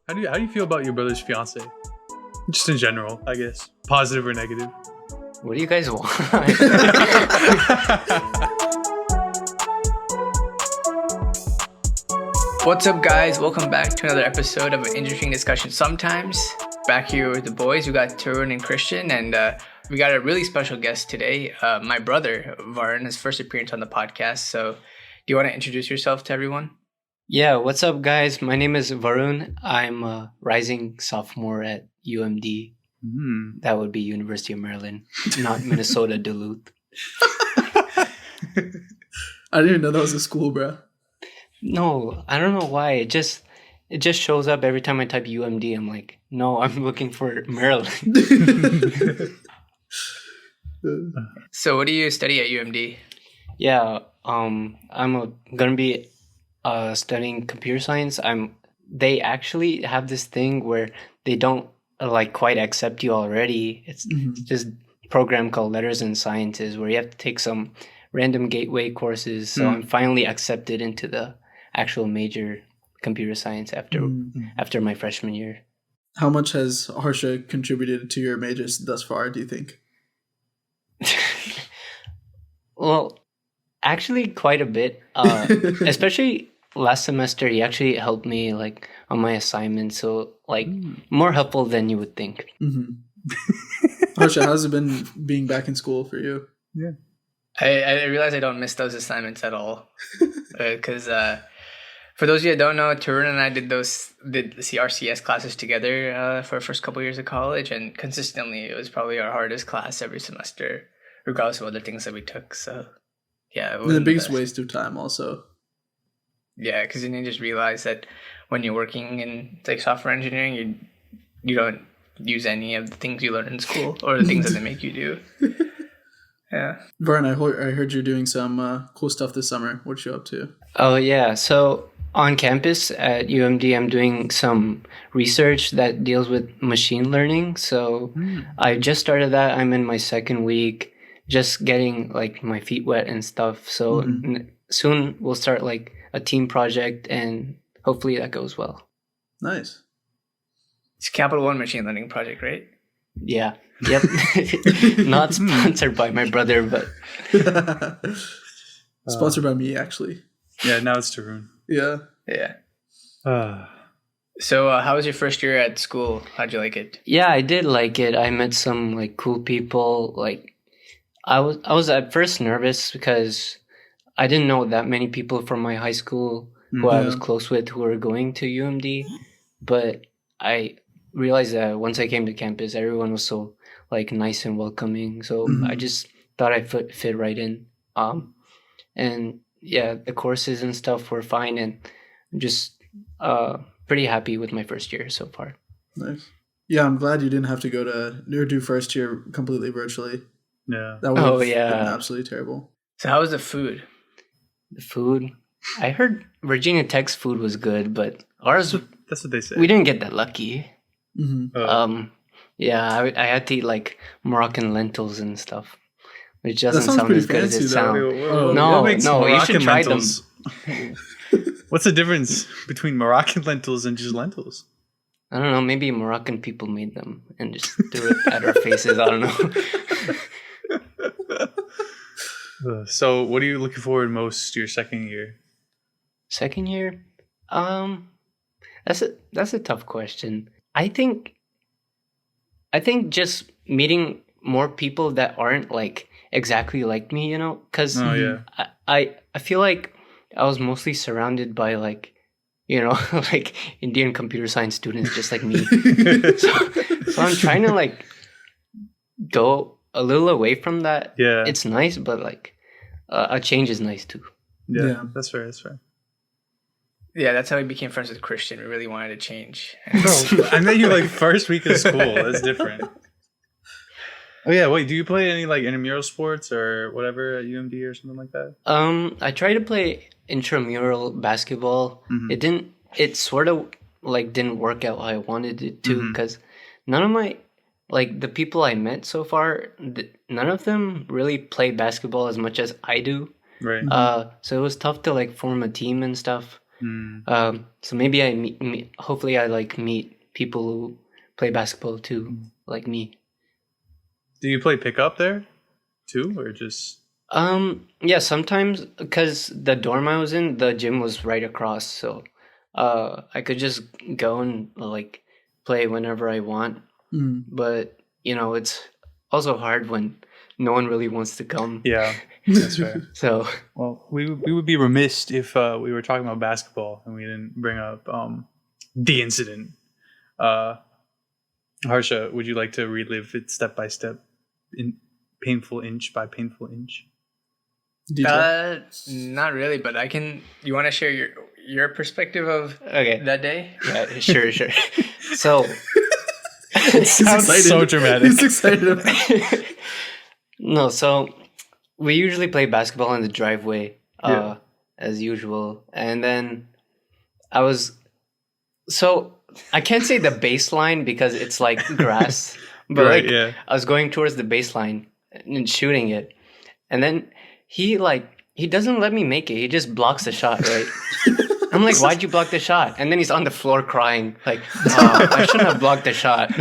How do you feel about your brother's fiance? Just in general, I guess. Positive or negative? What do you guys want? What's up, guys? Welcome back to another episode of an interesting discussion. Sometimes back here with the boys, we got Tyrone and Christian, and we got a really special guest today. My brother Varun, his first appearance on the podcast. So, do you want to introduce yourself to everyone? Yeah, what's up, guys? My name is Varun. I'm a rising sophomore at UMD. That would be University of Maryland, not Minnesota Duluth. I didn't even know that was a school, bro. No, I don't know why. It just shows up every time I type UMD. I'm like, no, I'm looking for Maryland. So, what do you study at UMD? Yeah, gonna be studying computer science. They actually have this thing where they don't quite accept you already. It's just a program called Letters and Sciences where you have to take some random gateway courses. So I'm finally accepted into the actual major computer science after my freshman year. How much has Harsha contributed to your majors thus far, do you think? Well, actually quite a bit. Especially last semester, he actually helped me on my assignments, so more helpful than you would think. Harsha, how's it been being back in school for you? Yeah, I realize I don't miss those assignments at all, because for those of you that don't know, Tyrone and I did CRCS classes together for our first couple years of college, and consistently it was probably our hardest class every semester, regardless of other things that we took. So yeah, it was the biggest waste of time also. Yeah, because then you just realize that when you're working in software engineering, you don't use any of the things you learn in school or the things that they make you do. Yeah. Vern, I heard you're doing some cool stuff this summer. What you up to? Oh, yeah. So on campus at UMD, I'm doing some research that deals with machine learning. So I just started that. I'm in my second week, just getting my feet wet and stuff. So soon we'll start a team project, and hopefully that goes well. Nice. It's Capital One machine learning project, right? Yeah. Yep. Not sponsored by my brother, but sponsored by me, actually. Yeah, now it's Tyrone. Yeah. So how was your first year at school? How'd you like it? Yeah, I did like it. I met some cool people. I was at first nervous because I didn't know that many people from my high school who I was close with who were going to UMD, but I realized that once I came to campus, everyone was so nice and welcoming. So I just thought I fit right in. And yeah, the courses and stuff were fine, and I'm just pretty happy with my first year so far. Nice. Yeah, I'm glad you didn't have to go to or do first year completely virtually. Yeah. That would have been absolutely terrible. So how was the food? The food, I heard Virginia Tech's food was good, but ours, that's what they say. We didn't get that lucky. Yeah, I had to eat Moroccan lentils and stuff, which doesn't sound as good as it sounds. No, you should try them. What's the difference between Moroccan lentils and just lentils? I don't know. Maybe Moroccan people made them and just threw it at our faces. I don't know. So, what are you looking forward most to your second year? Second year, that's a tough question. I think just meeting more people that aren't exactly like me, because I feel like I was mostly surrounded by Indian computer science students just like me. so I'm trying to go a little away from that. Yeah, it's nice, but a change is nice too. Yeah, that's fair. Yeah, that's how we became friends with Christian. We really wanted to change. Bro, I met you first week of school. That's different. Oh yeah, wait. Do you play any intramural sports or whatever at UMD or something like that? I tried to play intramural basketball. It sort of didn't work out how I wanted it to, because none of my the people I met so far, none of them really play basketball as much as I do. Right. So it was tough to form a team and stuff. So maybe I hopefully I like meet people who play basketball too, like me. Do you play pickup there too, or just? Yeah, sometimes, because the dorm I was in, the gym was right across, so I could just go and like play whenever I want. But it's also hard when no one really wants to come. Yeah, that's right. So Well, we would be remiss if we were talking about basketball and we didn't bring up the incident. Harsha, would you like to relive it step by step, in painful inch by painful inch? Not really, but I can. You want to share your perspective of that day? Yeah, sure. So He's excited. So dramatic. He's excited. No, so we usually play basketball in the driveway, as usual, and then I can't say the baseline because it's like grass, but I was going towards the baseline and shooting it, and then he doesn't let me make it. He just blocks the shot, right? I'm like, why'd you block the shot? And then he's on the floor crying, like, I shouldn't have blocked the shot.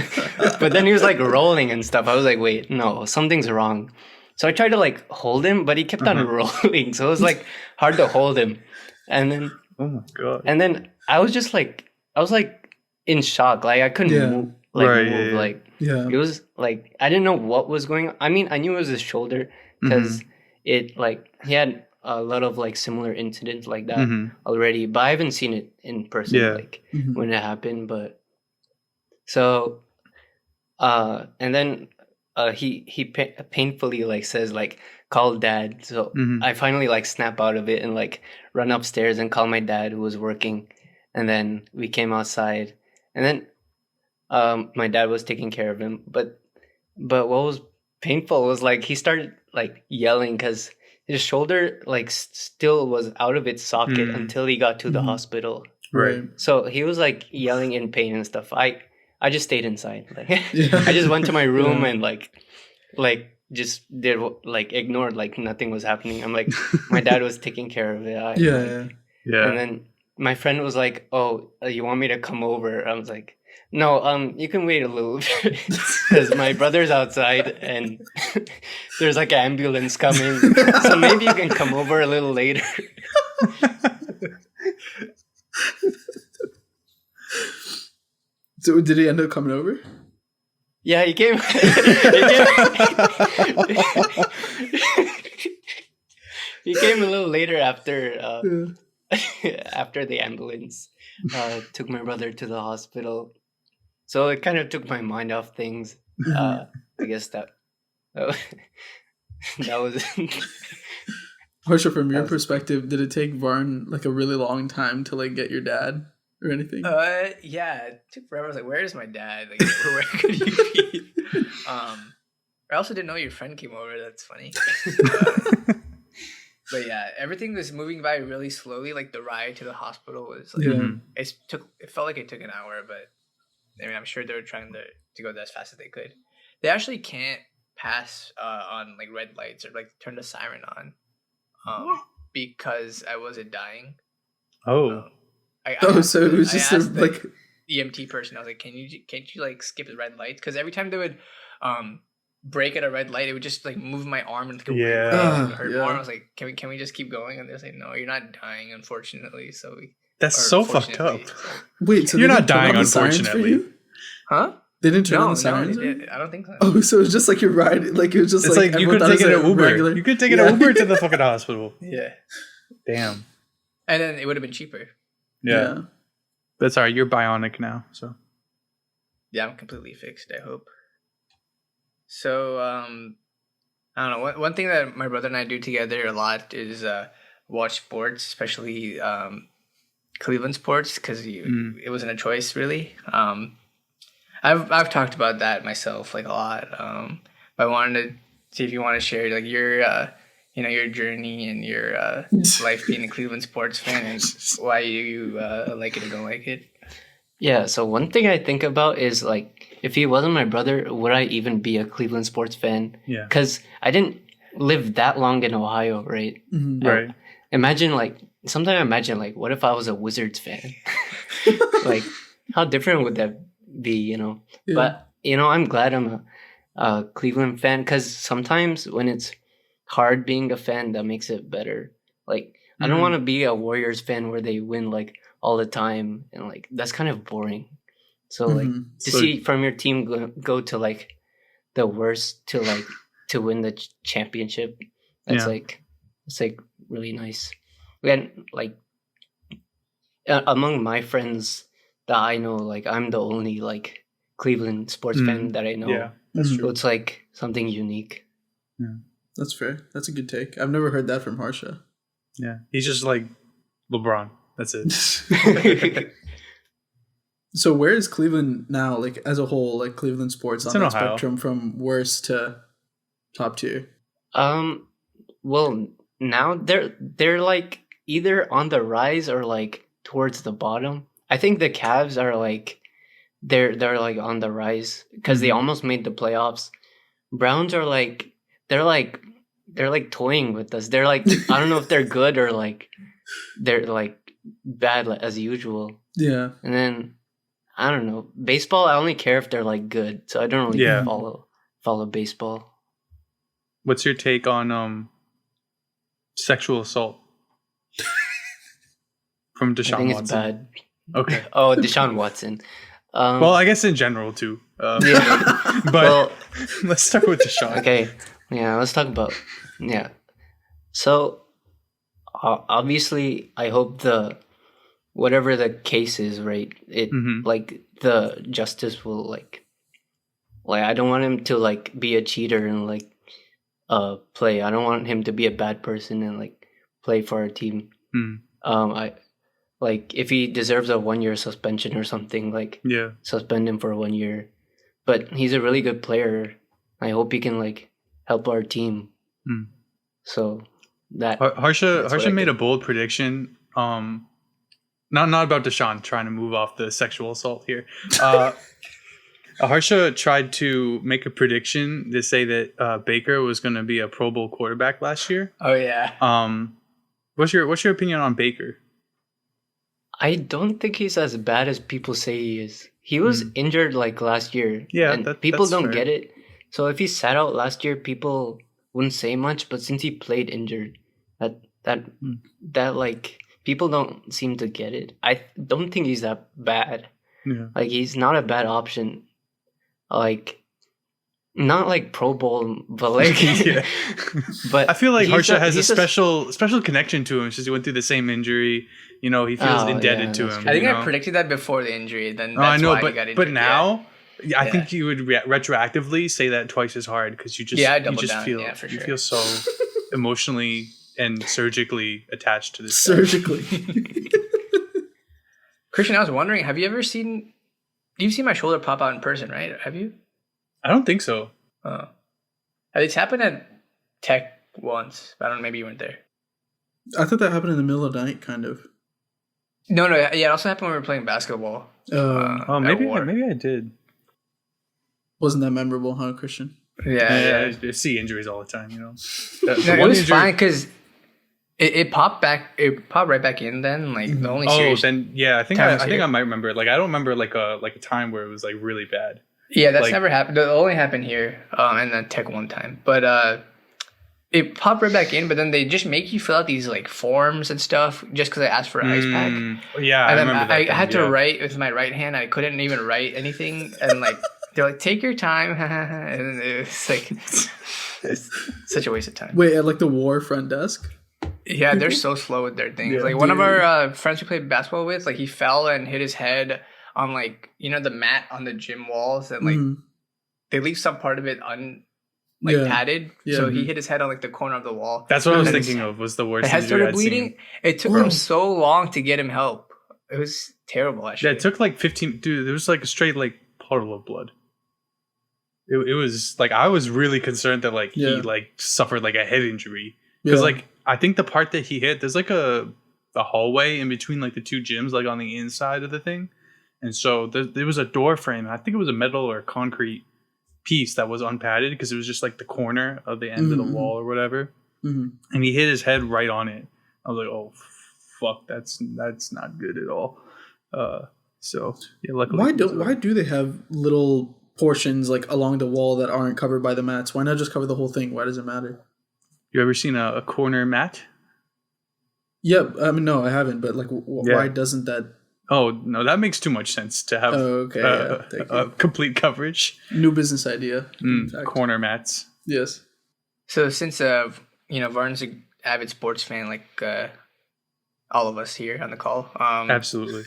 But then he was like rolling and stuff. I was like, wait, no, something's wrong. So I tried to like hold him, but he kept on rolling. So it was like hard to hold him. And then, oh my God. And then I was in shock. Like I couldn't move. Like it was like, I didn't know what was going on. I mean, I knew it was his shoulder because it like, he had a lot of like similar incidents like that already, but I haven't seen it in person when it happened. But so and then he painfully like says like, call dad. So I finally like snap out of it and like run upstairs and call my dad who was working, and then we came outside, and then my dad was taking care of him, but what was painful was like he started like yelling because his shoulder like still was out of its socket until he got to the hospital. Right. So he was like yelling in pain and stuff. I just stayed inside. Like I just went to my room and like just did like ignored like nothing was happening. I'm like, my dad was taking care of it. Yeah. And then my friend was like, "Oh, you want me to come over?" I was like, "No, you can wait a little bit because my brother's outside and there's like an ambulance coming. So maybe you can come over a little later." So did he end up coming over? Yeah, he came. He came a little later after after the ambulance took my brother to the hospital. So it kind of took my mind off things. I guess that was. Harsha, from your perspective, did it take Varn like a really long time to like get your dad or anything? Yeah, it took forever. I was like, "Where is my dad? Like, where could he be?" I also didn't know your friend came over. That's funny. But yeah, everything was moving by really slowly. Like the ride to the hospital was like, it felt like it took an hour, but I mean, I'm sure they were trying to go as fast as they could. They actually can't pass on like red lights or like turn the siren on because I wasn't dying. Oh. So it was just like EMT person. I was like, can't you like skip the red lights? Because every time they would break at a red light, it would just like move my arm and go hurt more. I was like, can we just keep going? And they're like, no, you're not dying, unfortunately. So that's so fucked up. Wait, so you're not dying, unfortunately. Huh? They didn't turn on the sirens? I don't think so. Oh, so it was just like your ride. Like it was just like you could take it an Uber. You could take an Uber to the fucking hospital. Yeah. Damn. And then it would have been cheaper. Yeah. That's all right. You're bionic now, so. Yeah, I'm completely fixed, I hope. So, I don't know. One thing that my brother and I do together a lot is watch sports, especially Cleveland sports, because it wasn't a choice, really. I've talked about that myself like a lot. But I wanted to see if you want to share like your journey and your life being a Cleveland sports fan and why you like it or don't like it. Yeah, so one thing I think about is like, if he wasn't my brother, would I even be a Cleveland sports fan? Yeah. Because I didn't live that long in Ohio, right? Mm-hmm. Right. Imagine like sometimes I imagine like, what if I was a Wizards fan? Like, how different would that be? Yeah. But I'm glad I'm a Cleveland fan, because sometimes when it's hard being a fan, that makes it better. Like, I don't want to be a Warriors fan where they win like all the time, and like that's kind of boring. So like to see from your team go to like the worst to like to win the championship, that's like it's like really nice. And like among my friends that I know, like I'm the only like Cleveland sports fan that I know. Yeah, that's So true. it's like something unique. Yeah. That's fair. That's a good take. I've never heard that from Harsha. Yeah, he's just like LeBron. That's it. So where is Cleveland now, like as a whole, like Cleveland sports It's on in that Ohio. spectrum from worst to top tier? Well, now they're like either on the rise or like towards the bottom. I think the Cavs are like they're like on the rise because they almost made the playoffs. Browns are like they're like toying with us. They're like, I don't know if they're good or like they're like bad as usual. Yeah. And then I don't know. Baseball, I only care if they're like good, so I don't really follow baseball. What's your take on sexual assault from Deshaun I think Watson? it's bad. Okay. Oh, Deshaun Watson. Well, I guess in general too. Yeah. But Well, let's start with Deshaun. okay. Yeah, let's talk about So obviously, I hope whatever the case is, right? It like the justice will like I don't want him to like be a cheater and like play. I don't want him to be a bad person and like play for our team. I like if he deserves a 1-year suspension or something, like suspend him for 1 year. But he's a really good player. I hope he can like help our team. So that Harsha made a bold prediction. Not about Deshaun, trying to move off the sexual assault here. Harsha tried to make a prediction to say that Baker was going to be a Pro Bowl quarterback last year. Oh yeah. What's your opinion on Baker? I don't think he's as bad as people say he is. He was injured like last year. Yeah, and people don't get it. So if he sat out last year, people wouldn't say much. But since he played injured, that like people don't seem to get it. I don't think he's that bad. Yeah. Like he's not a bad option. Like not like Pro Bowl, but like but I feel like Harsha has a special. special connection to him since he went through the same injury. He feels indebted to him. I think I predicted that before the injury. Then that's I know, why he got injured. but now, I think you would retroactively say that twice as hard because you just feel so emotionally and surgically attached to this. Surgically. Christian, I was wondering, have you ever seen? You've seen my shoulder pop out in person, right? Have you? I don't think so. It's happened at Tech once. I don't know. Maybe you weren't there. I thought that happened in the middle of the night, kind of. No. Yeah, it also happened when we were playing basketball. Maybe I did. Wasn't that memorable, huh, Christian? Yeah. I see injuries all the time. It was fine because it popped back. It popped right back in. Then the only serious. I think I might remember it. Like I don't remember like a time where it was like really bad. Yeah, that's never happened. It only happened here and then Tech one time. But it popped right back in. But then they just make you fill out these like forms and stuff just because I asked for an ice pack. Yeah, and I remember that. I had to write with my right hand. I couldn't even write anything, and like they're like, "Take your time," and it was like it's such a waste of time. Wait, at like the war front desk? Yeah, they're so slow with their things. Like one of our friends we played basketball with, like he fell and hit his head on like the mat on the gym walls, and like they leave some part of it padded. Yeah. So he hit his head on like the corner of the wall. That's what I was thinking of. Was the worst. His head started bleeding. It took him so long to get him help. It was terrible. Actually, yeah, it took like 15. Dude, there was like a straight like puddle of blood. It was like I was really concerned that like he like suffered like a head injury because like I think the part that he hit, there's like a hallway in between like the two gyms like on the inside of the thing, and so there was a door frame. I think it was a metal or concrete piece that was unpadded because it was just like the corner of the end of the wall or whatever, and he hit his head right on it. I was like, oh fuck, that's not good at all. So yeah, luckily. Why do they have little portions like along the wall that aren't covered by the mats? Why not just cover the whole thing? Why does it matter? You ever seen a corner mat? Yeah, I mean, no, I haven't. But like, why doesn't that? Oh no, that makes too much sense to have complete coverage. New business idea. Corner mats. Yes. So since Varn's an avid sports fan, like all of us here on the call, absolutely.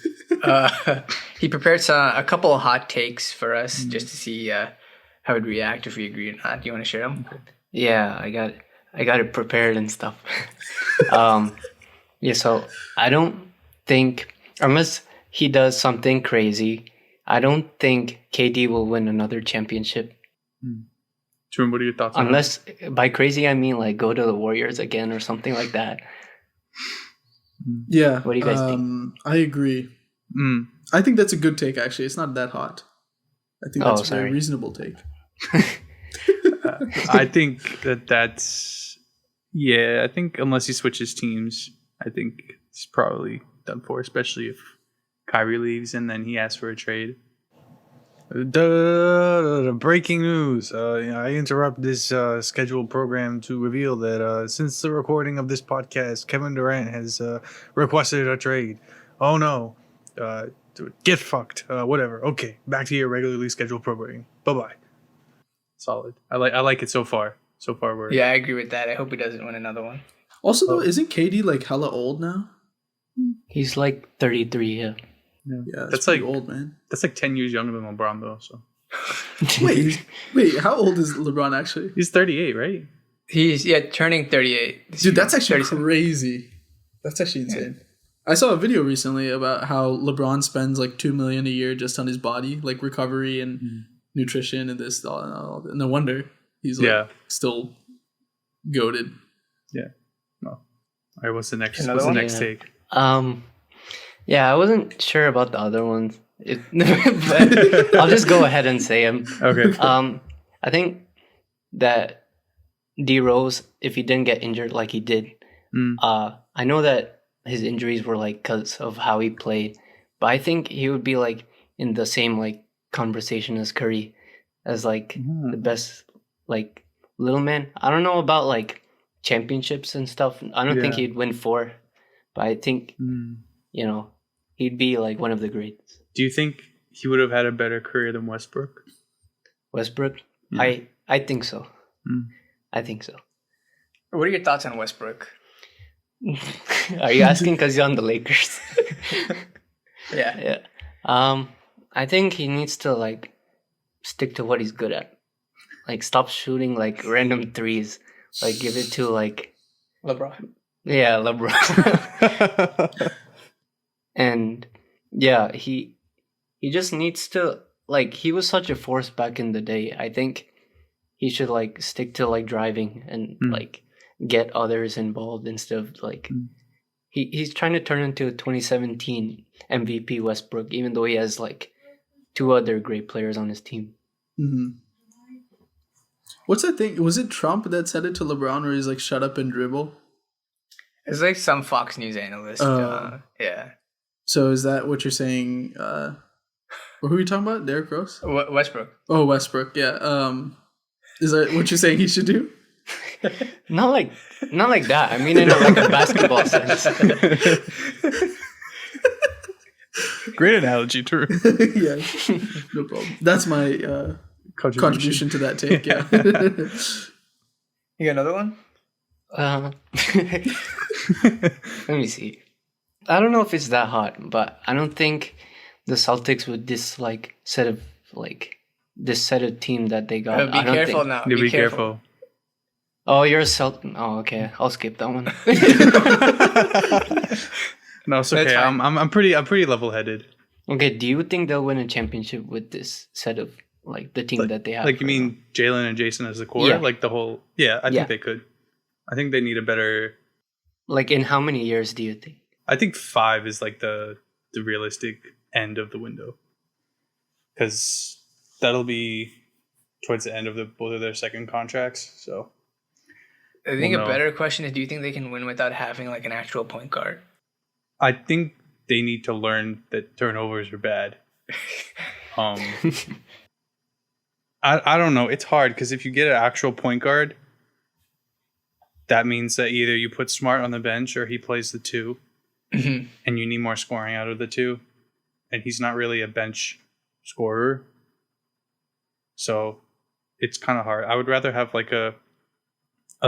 He prepared a couple of hot takes for us just to see how we'd react if we agree or not. Do you want to share them? Okay. Yeah, I got it prepared and stuff. Yeah, so I don't think, unless he does something crazy, I don't think KD will win another championship. Tyrone, what are your thoughts on that? Unless, by crazy, I mean like go to the Warriors again or something like that. Yeah. What do you guys think? I agree. I think that's a good take, actually. It's not that hot. I think that's a very reasonable take. I think that's... Yeah, I think unless he switches teams, I think it's probably done for, especially if Kyrie leaves and then he asks for a trade. Breaking news. I interrupt this scheduled program to reveal that since the recording of this podcast, Kevin Durant has requested a trade. Oh no. Get fucked. Whatever. Okay, back to your regularly scheduled programming. Bye-bye. Solid. I like it so far. So far, we're... Yeah, I agree with that. I hope he doesn't win another one. Also, though, isn't KD like hella old now? He's like 33, yeah. Yeah, that's like old, man. That's like 10 years younger than LeBron, though. So wait, how old is LeBron actually? He's 38, right? He's turning 38. Dude, that's actually crazy. That's actually insane. I saw a video recently about how LeBron spends like $2 million a year just on his body, like recovery and nutrition and this all. No wonder he's like still goated. Yeah. Well, all right. What's the next take? Yeah, I wasn't sure about the other ones. But I'll just go ahead and say them. Okay. I think that D Rose, if he didn't get injured like he did, I know that his injuries were like because of how he played, but I think he would be like in the same like conversation as Curry, as like the best like little man. I don't know about like championships and stuff. I don't think he'd win 4, but I think he'd be like one of the greats. Do you think he would have had a better career than Westbrook? Westbrook? Yeah. I think so. I think so. What are your thoughts on Westbrook? Are you asking because you're on the Lakers? Yeah. I think he needs to like stick to what he's good at. Like stop shooting like random threes. Like give it to like LeBron. Yeah, LeBron. And yeah, he just needs to like he was such a force back in the day. I think he should like stick to like driving and like get others involved instead of like he's trying to turn into a 2017 MVP Westbrook, even though he has like 2 other great players on his team. What's that thing? Was it Trump that said it to LeBron where he's like, shut up and dribble? It's like some Fox News analyst. Yeah. So is that what you're saying? Who are you talking about? Derrick Rose? Westbrook. Oh, Westbrook. Yeah. Is that what you're saying he should do? Not like that. I mean, in like a basketball sense. Great analogy, Drew. Yeah, no problem. That's my contribution to that take. Yeah. You got another one? Let me see. I don't know if it's that hot, but I don't think the Celtics with this like set of team that they got. Be careful now. Be careful. Oh, you're a Celtic. Oh, okay. I'll skip that one. No, it's okay. I'm pretty level-headed. Okay. Do you think they'll win a championship with this set of like the team that they have? Like you mean Jalen and Jason as the core? Yeah. Like the whole? Yeah, I think they could. I think they need a better. Like in how many years do you think? I think 5 is like the realistic end of the window, because that'll be towards the end of both of their second contracts. So I think a better question is: do you think they can win without having like an actual point guard? I think they need to learn that turnovers are bad. I don't know. It's hard because if you get an actual point guard, that means that either you put Smart on the bench or he plays the 2, and you need more scoring out of the 2, and he's not really a bench scorer. So it's kind of hard. I would rather have like a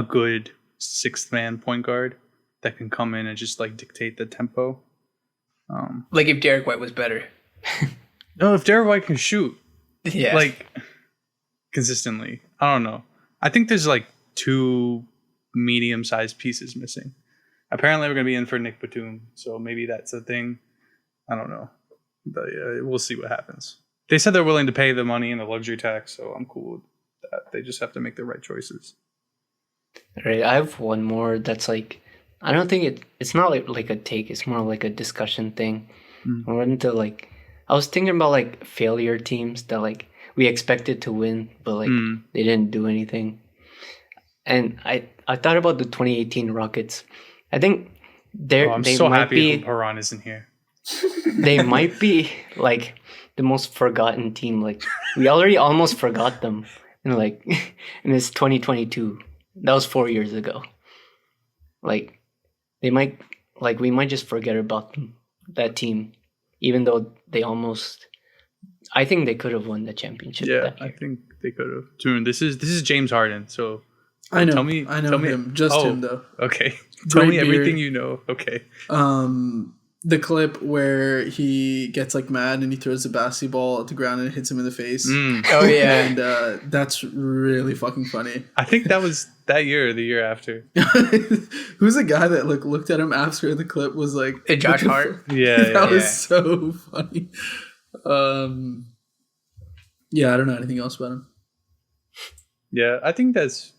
good 6th man point guard that can come in and just like dictate the tempo. Like if Derek White was better. No, if Derek White can shoot, Yeah. like consistently. I don't know. I think there's like 2 medium-sized pieces missing. Apparently, we're gonna be in for Nick Batum, so maybe that's a thing. I don't know, but we'll see what happens. They said they're willing to pay the money and the luxury tax, so I'm cool with that. They just have to make the right choices. Right. I have one more that's like, I don't think it's not like a take. It's more like a discussion thing. I wanted to like, I was thinking about like failure teams that like we expected to win, but like they didn't do anything. And I thought about the 2018 Rockets. I think I'm they so might happy be Haran isn't here. they might be like the most forgotten team. Like we already almost forgot them in this 2022. That was 4 years ago. Like we might just forget about them, that team, even though they almost. I think they could have won the championship. Yeah, that year. I think they could have. Tune. This is James Harden. So I know. Tell me him. Just him though. Okay. Tell Great me everything beard. you know. Okay. The clip where he gets like mad and he throws the basketball at the ground and it hits him in the face. Oh yeah. And that's really fucking funny. I think that was that year or the year after. Who's the guy that looked at him after the clip was like Josh Hart. Yeah, that was so funny. Yeah, I don't know anything else about him. Yeah, I think that's.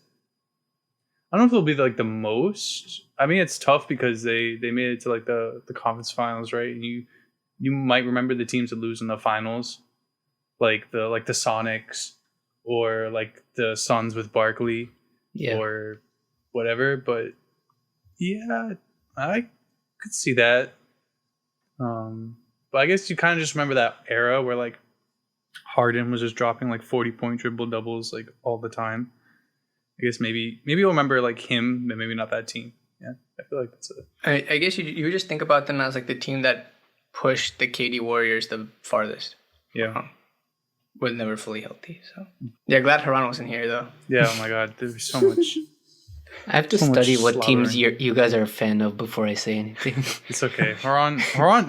I don't know if it'll be like the most. I mean, it's tough because they made it to like the conference finals, right? And you might remember the teams that lose in the finals, like the Sonics, or like the Suns with Barkley, or whatever. But yeah, I could see that. But I guess you kind of just remember that era where like Harden was just dropping like 40-point triple doubles like all the time. I guess maybe you'll remember like him, but maybe not that team. Yeah, I feel like that's it. I guess you would just think about them as like the team that pushed the KD Warriors the farthest. Yeah. Was never fully healthy. So yeah, glad Haran wasn't here though. Yeah, oh my god, there's so much. I have to So study much what teams slobbering. you guys are a fan of before I say anything. It's okay. Haran,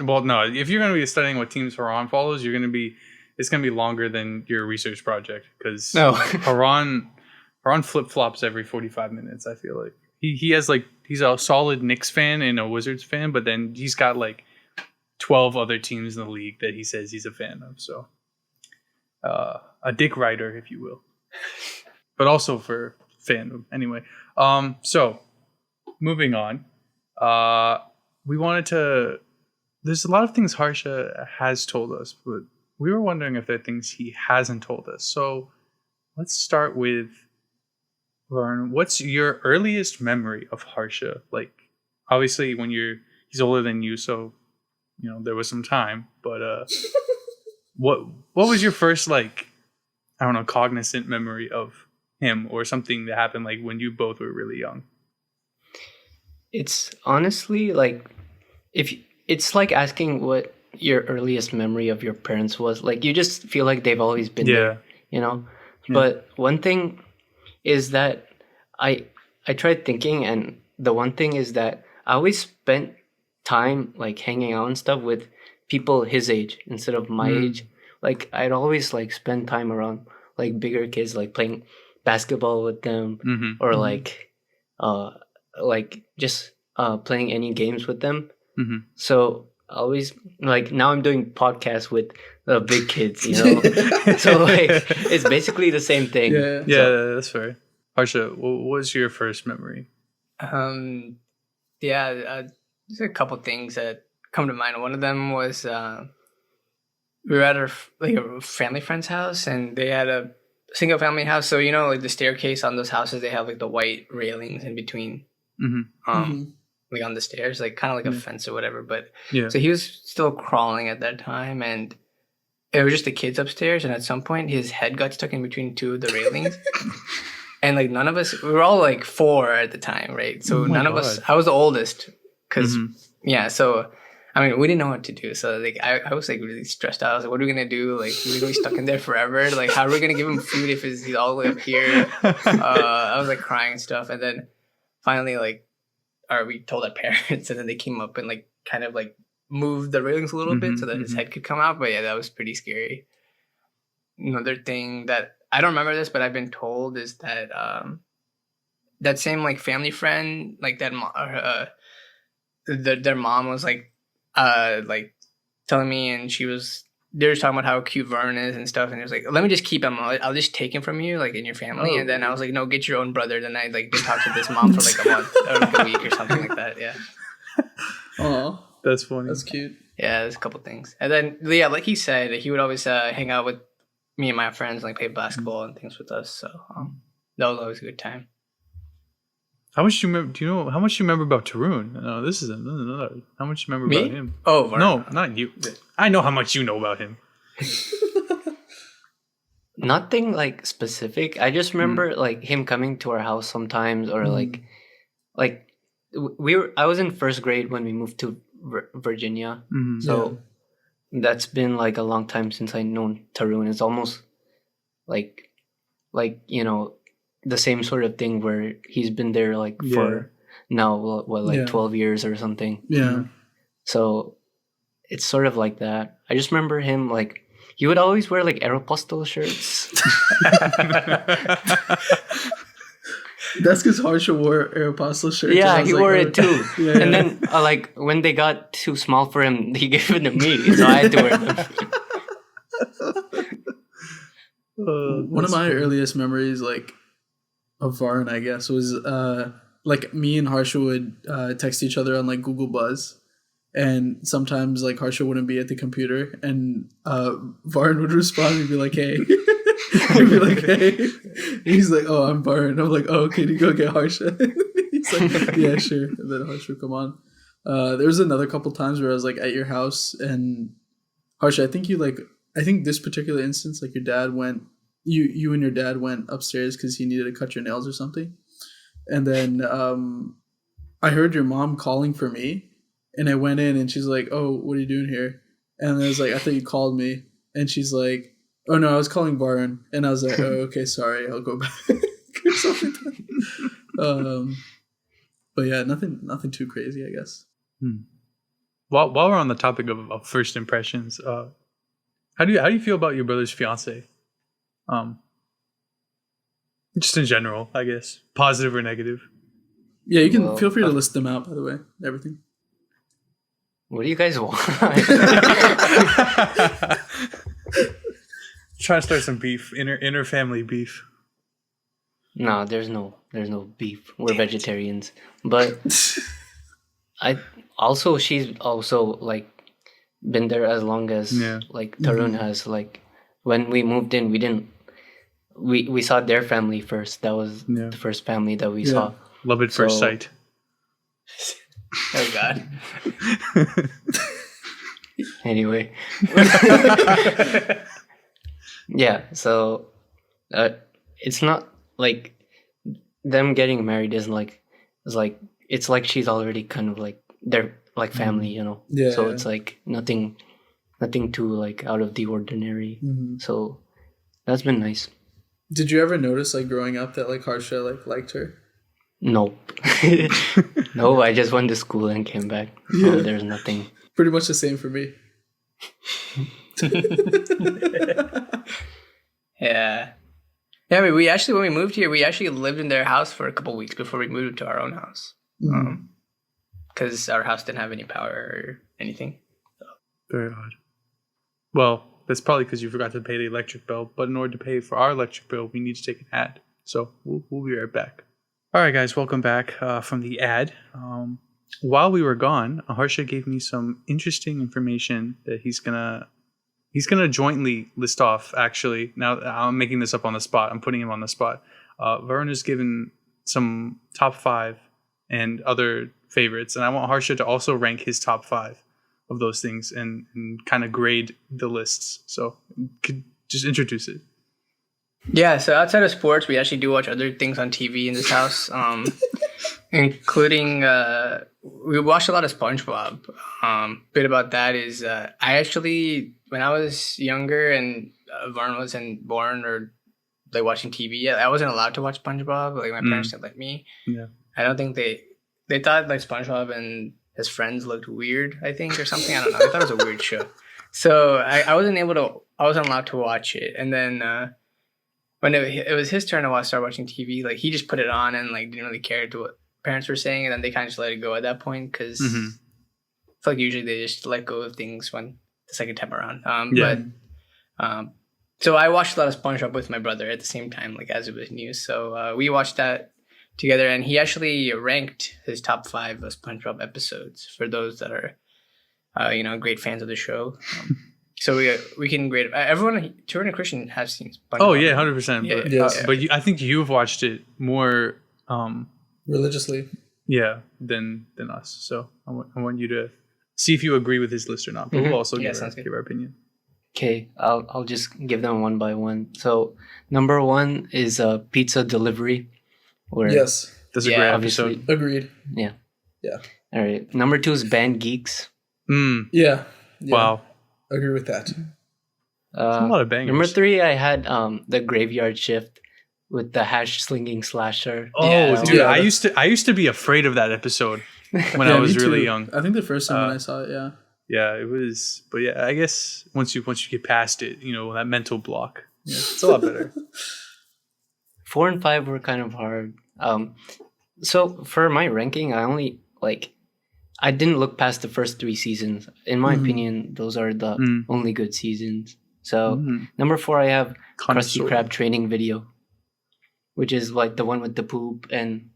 well, no, if you're going to be studying what teams Haran follows, it's going to be longer than your research project because Haran flip-flops every 45 minutes, I feel like. He has like, he's a solid Knicks fan and a Wizards fan, but then he's got like 12 other teams in the league that he says he's a fan of. So a dick rider, if you will, but also for fandom. Anyway, so moving on, we wanted to, there's a lot of things Harsha has told us, but we were wondering if there are things he hasn't told us. So let's start with Vern. What's your earliest memory of Harsha? Like, obviously when he's older than you, so there was some time, but what was your first, like, I don't know, cognizant memory of him or something that happened like when you both were really young? It's honestly like, it's like asking what your earliest memory of your parents was. Like, you just feel like they've always been there, Yeah. But one thing is that I tried thinking, and the one thing is that I always spent time like hanging out and stuff with people his age instead of my age. Like, I'd always like spend time around like bigger kids, like playing basketball with them, or like just playing any games with them. So always, like, now I'm doing podcasts with big kids, so like it's basically the same thing. Yeah, that's fair. Harsha, what was your first memory? There's a couple things that come to mind. One of them was we were at a family friend's house, and they had a single family house. So like the staircase on those houses, they have like the white railings in between. like on the stairs, like kind of like a fence or whatever. But Yeah. so he was still crawling at that time, and it was just the kids upstairs. And at some point, his head got stuck in between two of the railings. And like none of us, we were all like 4 at the time, right? So none of us. I was the oldest, because So I mean, we didn't know what to do. So like I was like really stressed out. I was like, what are we gonna do? Like we're gonna be stuck in there forever. Like how are we gonna give him food if he's all the way up here? I was like crying and stuff. And then finally we told our parents, and then they came up and like kind of like moved the railings a little bit so that his head could come out. But yeah, that was pretty scary. Another thing that I don't remember this, but I've been told is that that same like family friend, like that their mom was like telling me, and they were talking about how cute Vern is and stuff, and it was like, let me just keep him. I'll just take him from you, like in your family. And then I was like, no, get your own brother. Then I like did talk to this mom for like a month or like a week or something like that. Yeah. Oh, that's funny. That's cute. Yeah, there's a couple things. And then yeah, like he said, he would always hang out with me and my friends, like play basketball and things with us. So that was always a good time. How much do you remember? Do you know how much you remember about Tyrone? No, this is another. How much you remember about him? Oh, Vern. No, not you. I know how much you know about him. Nothing like specific. I just remember like him coming to our house sometimes, or like I was in first grade when we moved to Virginia, so that's been like a long time since I known Tyrone. It's almost like you know, the same sort of thing where he's been there like for now like 12 years or something. Yeah. So it's sort of like that. I just remember him like he would always wear like Aeropostale shirts. That's because Harsha wore Aeropostale shirts. Yeah, he wore it too. And then like when they got too small for him, he gave it to me, so I had to wear them. One of my earliest memories, like of Varn, I guess, was like me and Harsha would text each other on like Google Buzz, and sometimes like Harsha wouldn't be at the computer, and Varn would respond and be like, "Hey," he'd be like, "Hey," he's like, "Oh, I'm Varn." I'm like, "Oh, can you go get Harsha?" He's like, "Yeah, sure." And then Harsha would come on. There was another couple times where I was like at your house, and Harsha, I think this particular instance, like your dad went. You and your dad went upstairs because he needed to cut your nails or something. And then I heard your mom calling for me, and I went in and she's like, "Oh, what are you doing here?" And I was like, "I thought you called me." And she's like, "Oh no, I was calling Varn." And I was like, "Oh, okay, sorry, I'll go back." or something like that. But yeah, nothing too crazy, I guess. While we're on the topic of first impressions, how do you feel about your brother's fiance? Just in general, I guess, positive or negative. Yeah, you can feel free to list them out. By the way, everything. What do you guys want? Trying to start some beef, inner family beef. No, there's no beef. We're vegetarians, but she's also like been there as long as like Tyrone has. Like when we moved in, we saw their family first. That was the first family that we saw. Love at first sight. Oh God. Anyway. Yeah, so it's not like them getting married isn't like it's like she's already kind of like they're like family, you know. Yeah. So it's like nothing too like out of the ordinary. So that's been nice. Did you ever notice like growing up that like Harsha like liked her? Nope. No, I just went to school and came back. Yeah. So there's nothing. Pretty much the same for me. Yeah. Yeah, I mean, when we moved here, we actually lived in their house for a couple weeks before we moved to our own house. Because our house didn't have any power or anything. So. Very odd. Well, that's probably because you forgot to pay the electric bill. But in order to pay for our electric bill, we need to take an ad. So we'll be right back. All right, guys, welcome back from the ad. While we were gone, Harsha gave me some interesting information that he's gonna jointly list off. Actually, now I'm making this up on the spot. I'm putting him on the spot. Vern has given some top 5 and other favorites. And I want Harsha to also rank his top 5 of those things and kind of grade the lists. So could just introduce it. Yeah, so outside of sports, we actually do watch other things on TV in this house, including we watched a lot of SpongeBob. Bit about that is I actually, when I was younger and Varn wasn't born or like watching TV yet, I wasn't allowed to watch SpongeBob. Like my parents didn't let me. Yeah, I don't think they thought like SpongeBob and his friends looked weird, I think, or something. I don't know. They thought it was a weird show. So I wasn't allowed to watch it. And then when it was his turn to start watching TV, like he just put it on and like didn't really care to what parents were saying, and then they kind of just let it go at that point because I feel like usually they just let go of things when the second time around. So I watched a lot of SpongeBob with my brother at the same time, like as it was new. So we watched that together, and he actually ranked his top 5 of SpongeBob episodes for those that are, great fans of the show. So we can grade everyone. Tyrone and Christian have seen SpongeBob. Oh yeah, 100%. But I think you've watched it more religiously. Yeah, than us. So I want you to see if you agree with his list or not. But we'll also give our opinion. Okay, I'll just give them one by one. So number 1 is pizza delivery. Yes, that's a great episode. Agreed. Yeah. Yeah. All right. Number 2 is band Geeks. Yeah. Wow. Agree with that. A lot of bangers. Number 3, I had the Graveyard Shift with the hash slinging slasher. Oh, dude, I used to be afraid of that episode when I was really young. I think the first time when I saw it, yeah. Yeah, it was. But yeah, I guess once you get past it, that mental block, it's a lot better. 4 and 5 were kind of hard. So for my ranking, I didn't look past the first 3 seasons. In my opinion, those are the only good seasons. So number 4, I have Krusty Krab training video, which is like the one with the poop and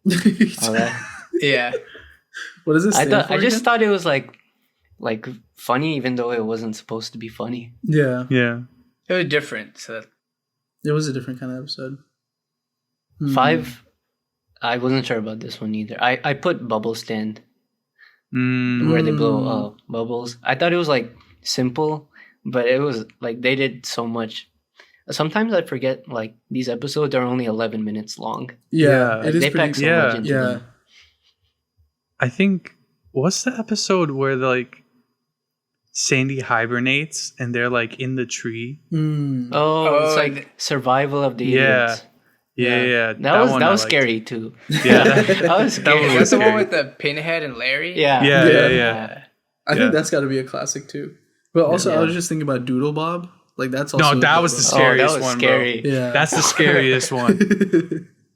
all that. Yeah. What does this? I just thought it was like funny, even though it wasn't supposed to be funny. Yeah. Yeah. It was different. So it was a different kind of episode. 5, I wasn't sure about this one either. I put Bubble Stand. Where they blow bubbles. I thought it was like simple, but it was like they did so much. Sometimes I forget like these episodes are only 11 minutes long. Yeah, it is they pack so much into them. I think what's the episode where like Sandy hibernates and they're like in the tree? It's like survival of the idiots. Yeah. That was scary too. Yeah, that was scary. That's the one with the Pinhead and Larry. Yeah. I think that's got to be a classic too. But also, I was just thinking about Doodle Bob. Like that's also that was the scariest one, scary. Bro. Yeah, that's the scariest one.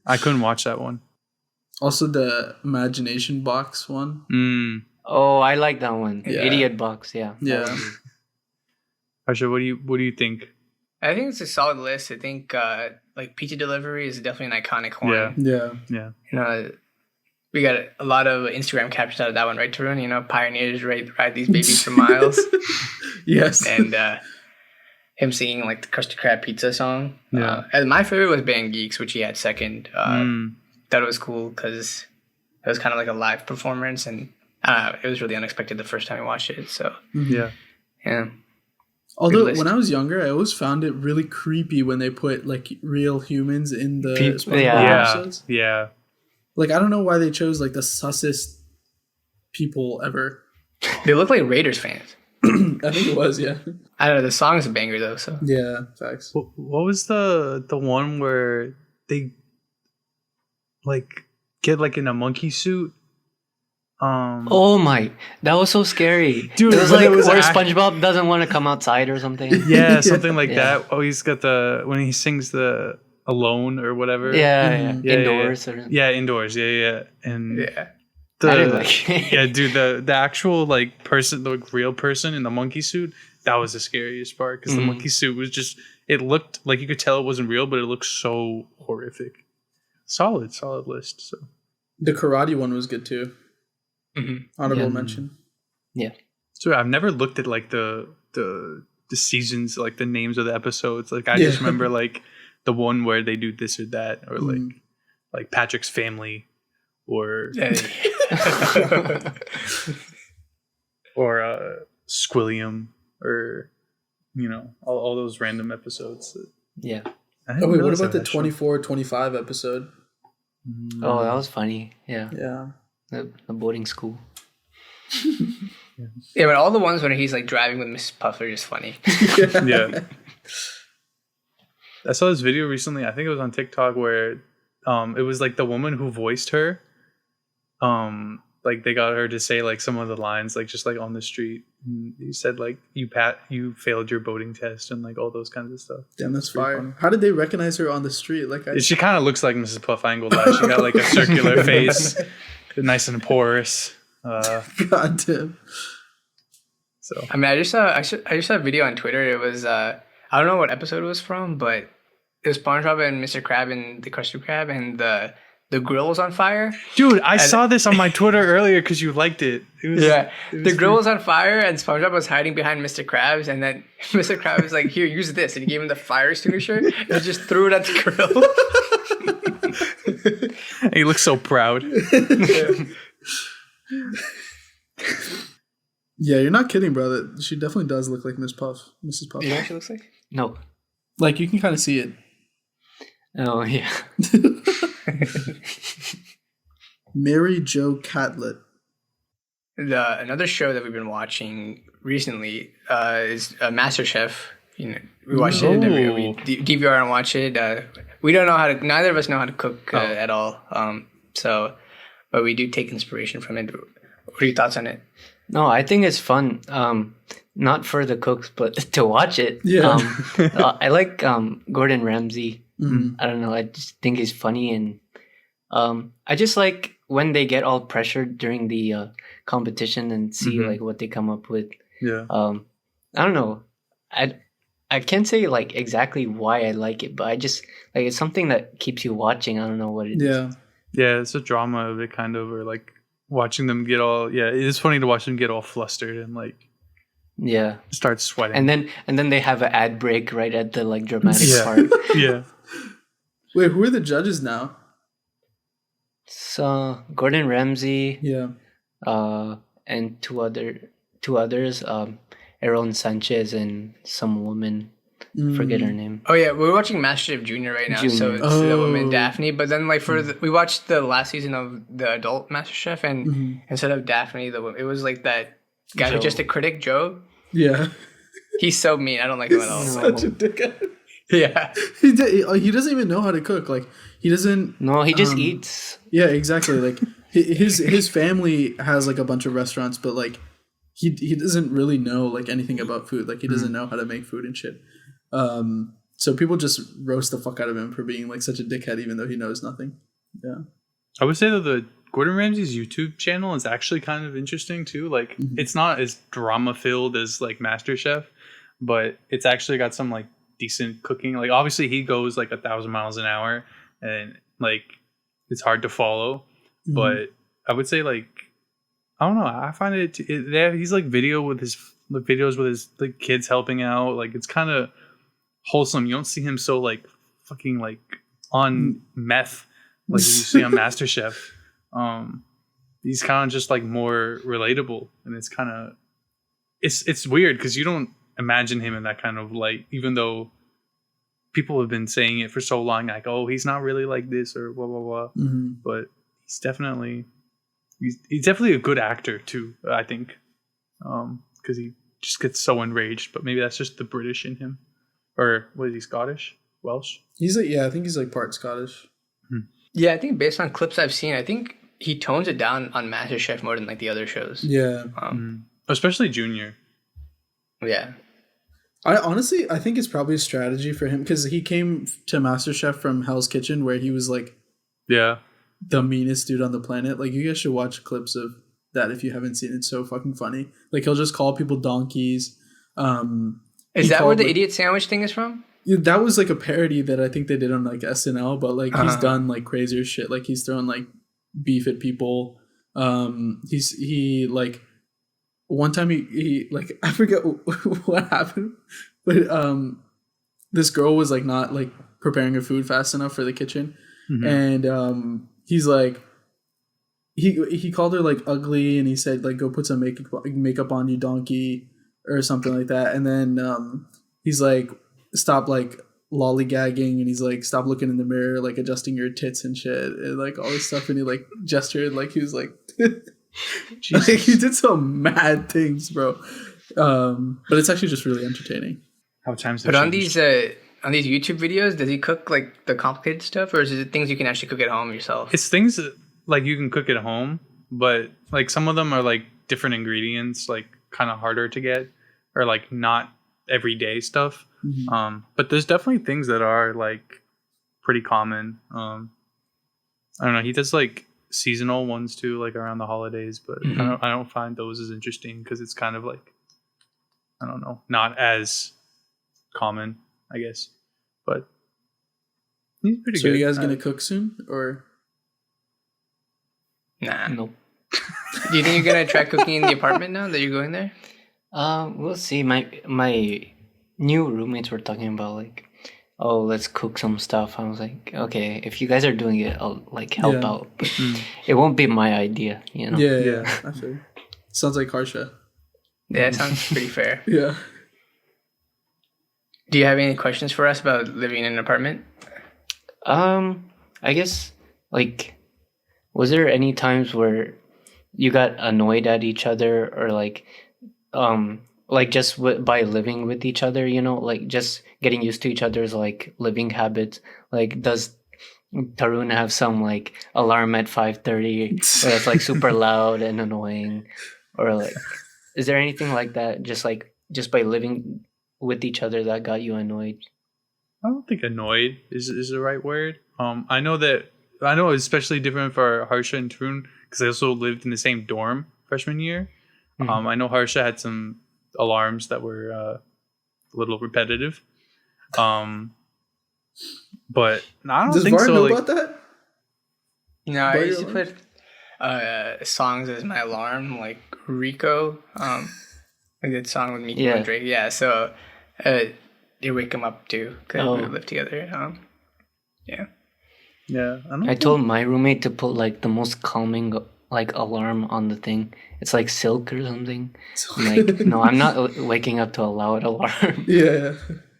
I couldn't watch that one. Also, the Imagination Box one. Oh, I like that one. Yeah. Idiot Box. Yeah. Harsha, what do you think? I think it's a solid list. I think like Pizza Delivery is definitely an iconic one. Yeah. We got a lot of Instagram captions out of that one, right, Tyrone? Pioneers ride these babies for miles. Yes. And him singing like the Krusty Krab pizza song. Yeah. And my favorite was Band Geeks, which he had second. That was cool because it was kind of like a live performance, and it was really unexpected the first time I watched it. So yeah. Although when I was younger, I always found it really creepy when they put like real humans in the SpongeBob episodes. Yeah. Like I don't know why they chose like the sussest people ever. They look like Raiders fans. I think it was, yeah. I don't know. The song's a banger though. So yeah, facts. What was the one where they like get like in a monkey suit? Oh my, that was so scary, dude. It was like where SpongeBob doesn't want to come outside or something. Yeah, something like that. Oh, he's got when he sings the Alone or whatever. Indoors. Indoors. And I didn't like it. Dude, the actual like person, the real person in the monkey suit, that was the scariest part because the monkey suit was just, it looked like you could tell it wasn't real, but it looked so horrific. Solid list. So the karate one was good too. Honorable mention. Yeah. So I've never looked at like the seasons, like the names of the episodes. Like I just remember like the one where they do this or that, or like Patrick's Family, or Or Squilliam, or all those random episodes. Yeah. Oh wait, what about the 24-25 episode? Oh, that was funny. Yeah. Yeah. The boarding school. Yeah, but all the ones when he's like driving with Mrs. Puff are just funny. Yeah. I saw this video recently. I think it was on TikTok where it was like the woman who voiced her. Like they got her to say like some of the lines like just like on the street. And he said like you failed your boating test and like all those kinds of stuff. Damn, that's fire. Funny. How did they recognize her on the street? Like she kind of looks like Mrs. Puff. I ain't gonna lie. She got like a circular face, nice and porous. God damn. So I mean, I just saw a video on Twitter. It was I don't know what episode it was from, but it was SpongeBob and Mr. Krab and the Krusty Krab, and the grill was on fire. Dude, I saw this on my Twitter earlier because you liked it. The grill was on fire, and SpongeBob was hiding behind Mr. Krabs, and then Mr. Krabs was like, "Here, use this," and he gave him the fire extinguisher, and he just threw it at the grill. He looks so proud. Yeah, you're not kidding, bro. She definitely does look like Mrs. Puff. You know what she looks like? No. Like, you can kind of see it. Oh, yeah. Mary Jo Catlett. Another show that we've been watching recently is MasterChef. We watched it. We DVR and watch it. We don't know how to. Neither of us know how to cook at all. But we do take inspiration from it. What are your thoughts on it? No, I think it's fun. Not for the cooks, but to watch it. Yeah. I like Gordon Ramsay. Mm-hmm. I don't know. I just think he's funny, and I just like when they get all pressured during the competition and see like what they come up with. Yeah. I don't know. I can't say like exactly why I like it, but I just like it's something that keeps you watching. I don't know what it is. Yeah, it's a drama of it kind of, or like watching them get all. Yeah, it is funny to watch them get all flustered and like. Yeah. Start sweating. And then they have an ad break right at the like dramatic part. Yeah. Wait, who are the judges now? So Gordon Ramsay. Yeah. And two others, Aaron Sanchez and some woman. Forget her name. Oh yeah, we're watching MasterChef Junior right now. So it's the woman Daphne. But then like we watched the last season of the adult MasterChef, and instead of Daphne, it was like that guy who's just a critic, Joe. Yeah. He's so mean. I don't like him at all. Such a dickhead. Yeah. He doesn't even know how to cook. Like he doesn't. No, he just eats. Yeah, exactly. Like his family has like a bunch of restaurants, but like he doesn't really know like anything about food. Like he doesn't know how to make food and shit. So people just roast the fuck out of him for being like such a dickhead, even though he knows nothing. Yeah. I would say that the Gordon Ramsay's YouTube channel is actually kind of interesting too. Like it's not as drama filled as like MasterChef, but it's actually got some like decent cooking. Like obviously he goes like 1,000 miles an hour and like it's hard to follow, but I would say like, I don't know. I find he's like videos with his like kids helping out. Like it's kind of wholesome. You don't see him so like fucking like on meth like you see on MasterChef. He's kind of just like more relatable, and it's kind of it's weird because you don't imagine him in that kind of light, even though people have been saying it for so long, like, oh, he's not really like this or blah blah blah. But he's definitely a good actor too, I think, because he just gets so enraged. But maybe that's just the British in him, or what is he, Scottish, Welsh? He's like, yeah, I think he's like part Scottish. Yeah, I think based on clips I've seen, I think he tones it down on MasterChef more than like the other shows. Yeah. Especially Junior. Yeah. I think it's probably a strategy for him because he came to MasterChef from Hell's Kitchen where he was like the meanest dude on the planet. Like you guys should watch clips of that if you haven't seen it. It's so fucking funny. Like he'll just call people donkeys. Is that where the idiot sandwich thing is from? That was like a parody that I think they did on like SNL, but like he's done like crazier shit. Like he's thrown like beef at people. He like one time he like, I forget what happened, but this girl was like not like preparing her food fast enough for the kitchen, and he's like he called her like ugly, and he said like go put some makeup on, you donkey, or something like that. And then he's like, stop like lollygagging, and he's like, stop looking in the mirror, like adjusting your tits and shit, and like all this stuff. And he like gestured like he was like, like he did some mad things, bro. But it's actually just really entertaining. How times have changed. On these YouTube videos, does he cook like the complicated stuff, or is it things you can actually cook at home yourself? It's things that, like you can cook at home, but like some of them are like different ingredients, like kind of harder to get, or like not everyday stuff. Mm-hmm. But there's definitely things that are like pretty common. I don't know. He does like seasonal ones too, like around the holidays, but I don't find those as interesting because it's kind of like, I don't know, not as common, I guess. But he's pretty good. So you guys gonna cook soon, or? Nah. Nope. Do you think you're gonna try cooking in the apartment now that you're going there? We'll see. My new roommates were talking about like, oh, let's cook some stuff. I was like, okay, if you guys are doing it, I'll like help out. But it won't be my idea, you know? Yeah. I feel you. Sounds like Harsha. Yeah, it sounds pretty fair. Yeah. Do you have any questions for us about living in an apartment? I guess like, was there any times where you got annoyed at each other, or like just by living with each other, you know, like just getting used to each other's like living habits? Like, does Tyrone have some like alarm at 5:30 that's like super loud and annoying, or like, is there anything like that? Just by living with each other that got you annoyed? I don't think annoyed is the right word. I know it's especially different for Harsha and Tyrone because they also lived in the same dorm freshman year. I know Harsha had some alarms that were a little repetitive. But I don't think so. Does Var know about that? No, I used to put songs as my alarm, like Rico, like that song with Miko and Drake. Yeah, so you wake him up too because we live together. Yeah, I told my roommate to put like the most calming like alarm on the thing. It's like Silk or something. I'm like, no, I'm not waking up to a loud alarm. Yeah.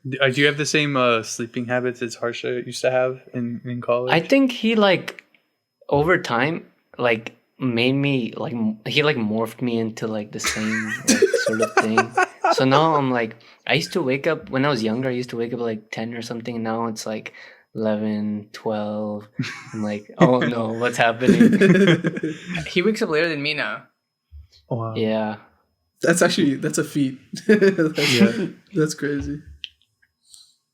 Do you have the same sleeping habits as Harsha used to have in college? I think he like over time like made me like he like morphed me into like the same like, sort of thing. So now I'm like, I used to wake up when I was younger. I used to wake up at like 10 or something. Now it's like 11, 12. I'm like, oh no, what's happening? He wakes up later than me now. Wow. Yeah. That's a feat. That's crazy.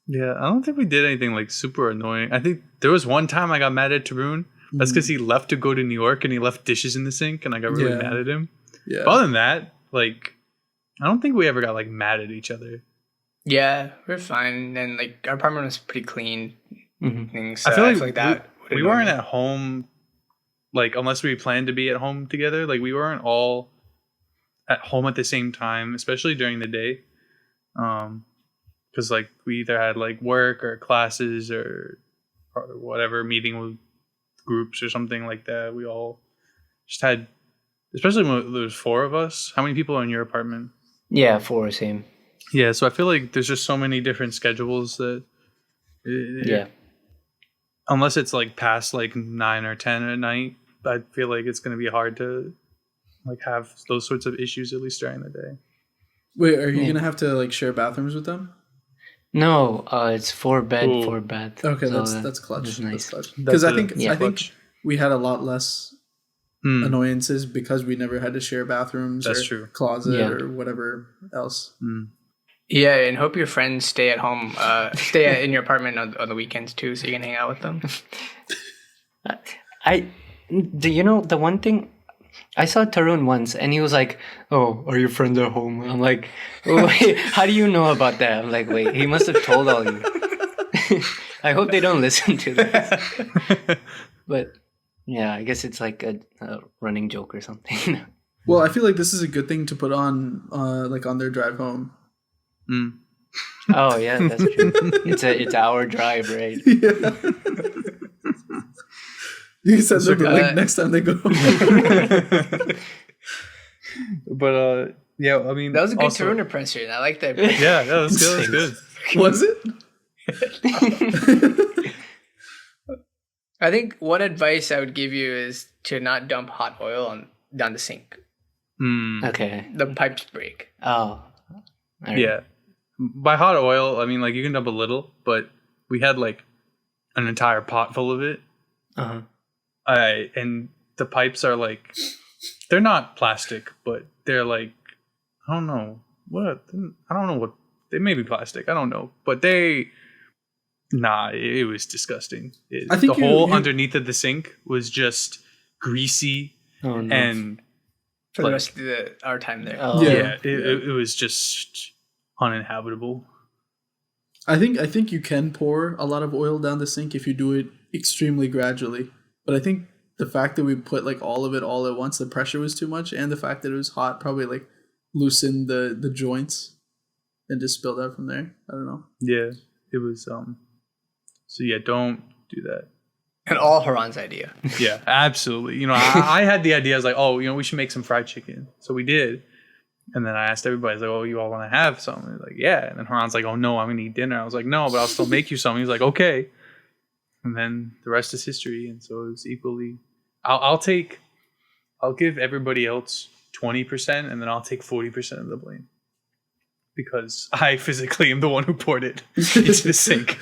Yeah, I don't think we did anything like super annoying. I think there was one time I got mad at Tyrone. That's because he left to go to New York and he left dishes in the sink and I got really mad at him. Yeah. But other than that, like, I don't think we ever got like mad at each other. Yeah, we're fine. And like our apartment was pretty clean. Things. I feel like that. We weren't at home, like unless we planned to be at home together. Like we weren't all at home at the same time, especially during the day. Because like we either had like work or classes or whatever, meeting with groups or something like that. We all just had, especially when there was 4 of us. How many people are in your apartment? Yeah, 4, same. Yeah, so I feel like there's just so many different schedules that unless it's like past like 9 or 10 at night, I feel like it's going to be hard to like have those sorts of issues at least during the day. Wait, are you going to have to like share bathrooms with them? No, it's 4 bed, 4 bath. Okay, so that's clutch. That's nice. Because I think we had a lot less annoyances because we never had to share bathrooms or closet or whatever else. Yeah, and hope your friends stay at home, stay in your apartment on the weekends too, so you can hang out with them. You know, the one thing, I saw Tyrone once and he was like, oh, are your friends at home? I'm like, wait, how do you know about that? I'm like, wait, he must have told all you. I hope they don't listen to this. But yeah, I guess it's like a running joke or something. Well, I feel like this is a good thing to put on like on their drive home. Oh yeah, that's true. It's our drive, right? You can send them the link next time they go. But yeah, I mean, that was a good Tyrone impression. I like that. Yeah, that was good. That was good. Was it? I think one advice I would give you is to not dump hot oil down the sink. Okay. The pipes break. Oh. Right. Yeah. By hot oil, I mean like you can dump a little, but we had like an entire pot full of it. Uh-huh. And the pipes are like, they're not plastic, but they're like, I don't know what they may be plastic. I don't know, but it was disgusting. I think the hole underneath of the sink was just greasy. Oh, no. And for the rest of our time there. Oh. Yeah, it was just uninhabitable. I think you can pour a lot of oil down the sink if you do it extremely gradually. But I think the fact that we put like all of it all at once, the pressure was too much, and the fact that it was hot probably like loosened the joints and just spilled out from there. I don't know. Yeah, it was. So yeah, don't do that. And all Haran's idea. Yeah, absolutely. You know, I had the idea. I was like, oh, you know, we should make some fried chicken. So we did. And then I asked everybody, I was like, oh, you all want to have some? And they're like, yeah. And then Haran's like, oh, no, I'm going to eat dinner. I was like, no, but I'll still make you some. He's like, okay. And then the rest is history. And so it was equally. I'll give everybody else 20%, and then I'll take 40% of the blame. Because I physically am the one who poured it into the sink.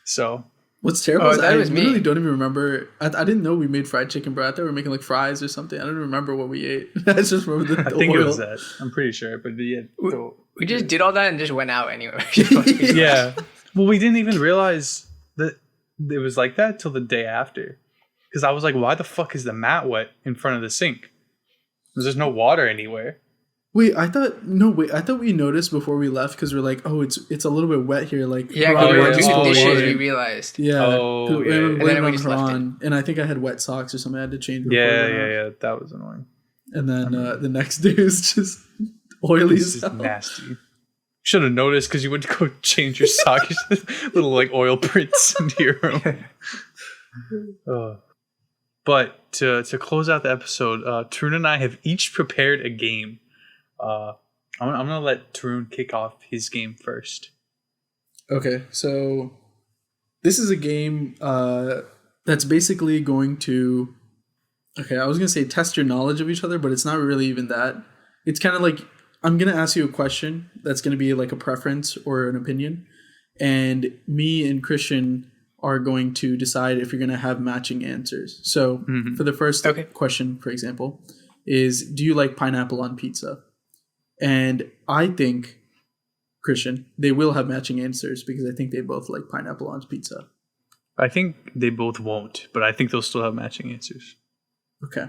So. What's terrible is I literally don't even remember. I didn't know we made fried chicken, bro. I thought we were making like fries or something. I don't remember what we ate. I just remember the I think oil. it was that. I'm pretty sure. But yeah, we just did all that and just went out anyway. Yeah. Well, we didn't even realize that it was like that till the day after. Because I was like, why the fuck is the mat wet in front of the sink? There's no water anywhere. I thought we noticed before we left because we're like, oh, it's a little bit wet here. Like, yeah, because we were doing the dishes, we realized. Yeah. Oh, yeah. And then we just left it. And I think I had wet socks or something. I had to change. Yeah. That was annoying. And then the next day was just oily as hell. Nasty. Should have noticed because you went to go change your socks. Little like oil prints into your room. But to close out the episode, Tyrone and I have each prepared a game. I'm gonna let Tyrone kick off his game first. Okay, so this is a game that's basically going to. Okay, I was gonna say test your knowledge of each other, but it's not really even that. It's kind of like I'm gonna ask you a question that's gonna be like a preference or an opinion, and me and Christian are going to decide if you're gonna have matching answers. So for the first question, for example, is do you like pineapple on pizza? And I think, Christian, they will have matching answers because I think they both like pineapple on pizza. I think they both won't, but I think they'll still have matching answers. Okay.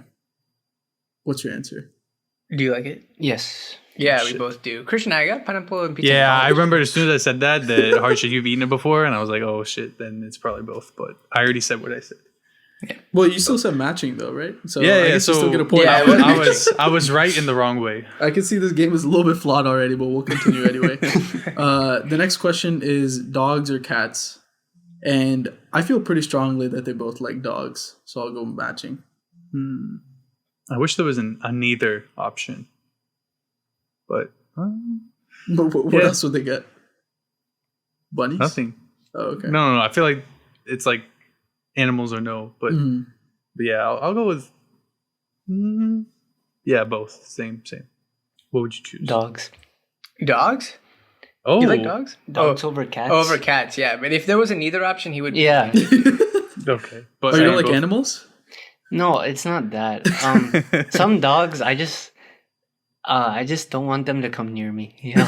What's your answer? Do you like it? Yes. Yeah, we both do. Christian, I got pineapple and pizza. Yeah, I remember as soon as I said that Harsha, you've eaten it before, and I was like, oh shit, then it's probably both. But I already said what I said. Yeah. Well, you still said matching though, right? So yeah, I guess so you still get a point. Yeah, I was right in the wrong way. I can see this game is a little bit flawed already, but we'll continue anyway. The next question is dogs or cats, and I feel pretty strongly that they both like dogs, so I'll go matching. I wish there was a neither option, but what else would they get? Bunnies? Nothing. Oh, okay. No. I feel like it's like animals or no, but yeah, I'll go with both. Same. What would you choose? Dogs. Dogs? Oh, you like dogs? Dogs over cats. Over cats, yeah. But if there was a neither option, he would. Yeah. Okay, but you don't like animals? No, it's not that. Some dogs, I just don't want them to come near me. You know.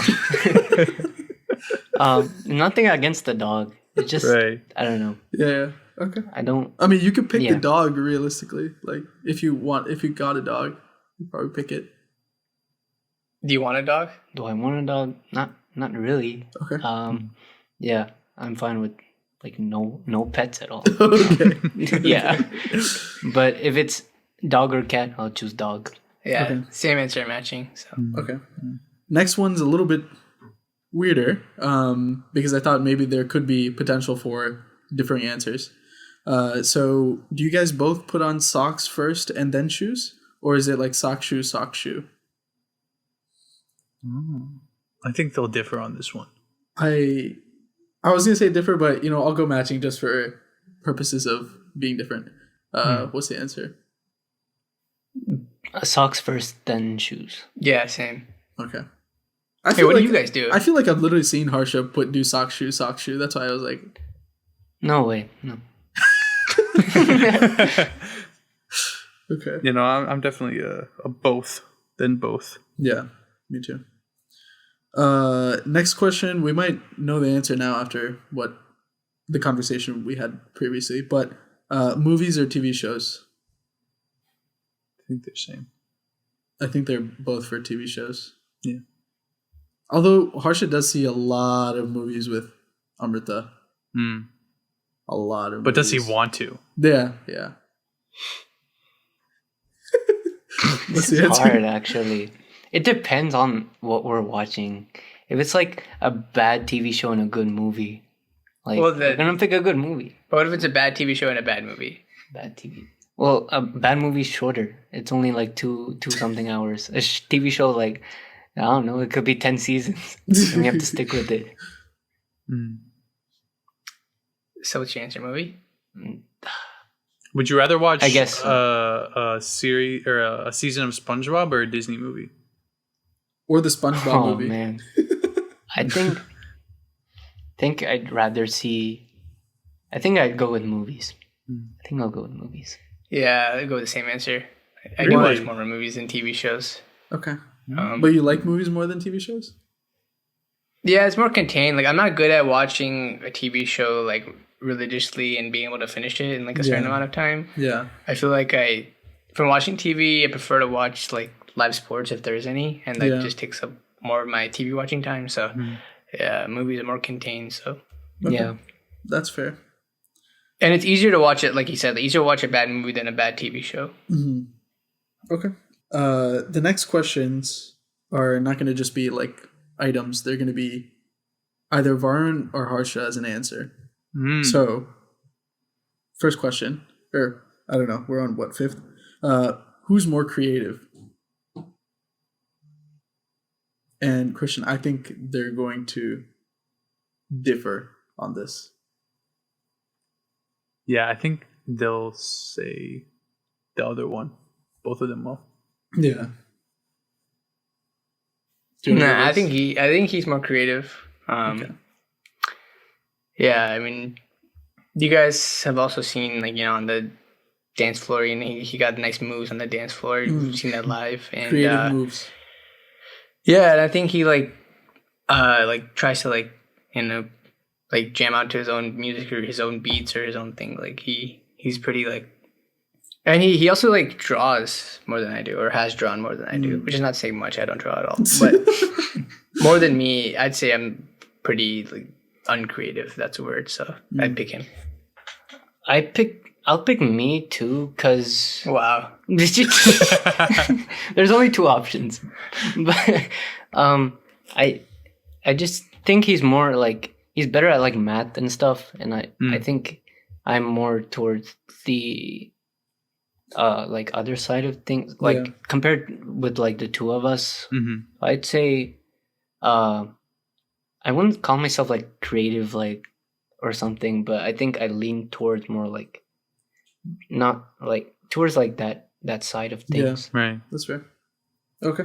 Nothing against the dog. It's just I don't know. Yeah. Okay. I mean, you could pick the dog realistically. Like, if you got a dog, you'd probably pick it. Do you want a dog? Do I want a dog? Not really. Okay. Yeah, I'm fine with like no pets at all. Okay. Yeah. But if it's dog or cat, I'll choose dog. Yeah. Okay. Same answer matching. So. Okay. Next one's a little bit weirder, because I thought maybe there could be potential for differing answers. So do you guys both put on socks first and then shoes? Or is it like sock, shoe, sock, shoe? I think they'll differ on this one. I was going to say differ, but, I'll go matching just for purposes of being different. What's the answer? Socks first, then shoes. Yeah, same. Okay. Hey, what do you guys do? I feel like I've literally seen Harsha do sock, shoe, sock, shoe. That's why I was like... No way. No. Okay. I'm definitely a both, then both. Yeah, me too. Next question. We might know the answer now after what the conversation we had previously, but movies or TV shows? I think they're same. I think they're both for TV shows. Yeah. Although Harsha does see a lot of movies with Amrita. A lot of But movies. does he want to? Yeah. What's the answer? Hard, actually. It depends on what we're watching. If it's like a bad TV show and a good movie, we're gonna pick a good movie. But what if it's a bad TV show and a bad movie? Bad TV. Well, a bad movie's shorter. It's only like two something hours. A TV show, like, I don't know, it could be 10 seasons. And you have to stick with it. So what's your answer, movie? Would you rather watch, I guess, a series or a season of SpongeBob or a Disney movie? Or the SpongeBob movie? Oh, man. I think I'd rather see... I think I'd go with movies. I think I'll go with movies. Yeah, I'd go with the same answer. I do Really? watch more movies than TV shows. Okay. But you like movies more than TV shows? Yeah, it's more contained. Like, I'm not good at watching a TV show, like, religiously and being able to finish it in, like, a certain amount of time. Yeah. I feel like from watching TV, I prefer to watch, like, live sports if there's any. And that just takes up more of my TV watching time. So, yeah, movies are more contained, so. Okay. Yeah. That's fair. And it's easier to watch it, like you said, easier to watch a bad movie than a bad TV show. Okay. The next questions are not going to just be like items. They're going to be either Varun or Harsha as an answer. So, first question, or I don't know, we're on what, fifth? Who's more creative? And Christian, I think they're going to differ on this. Yeah, I think they'll say the other one. Both of them will. Yeah. Nah, I think he's more creative. Okay. Yeah, I mean, you guys have also seen, like, on the dance floor, and he got nice moves on the dance floor. We've seen that live, and creative moves. Yeah, and I think he tries to jam out to his own music or his own beats or his own thing. Like he's pretty and he also draws more than I do, or has drawn more than I do, which is not saying much. I don't draw at all, but more than me, I'd say I'm pretty uncreative. That's a word. So I'd pick him. I'll pick me too, cause wow, there's only two options, but I just think he's more he's better at math and stuff, and I think I'm more towards the other side of things. Compared with the two of us, I'd say I wouldn't call myself creative or something, but I think I lean towards more not towards that side of things. Yeah, right. That's fair. Okay.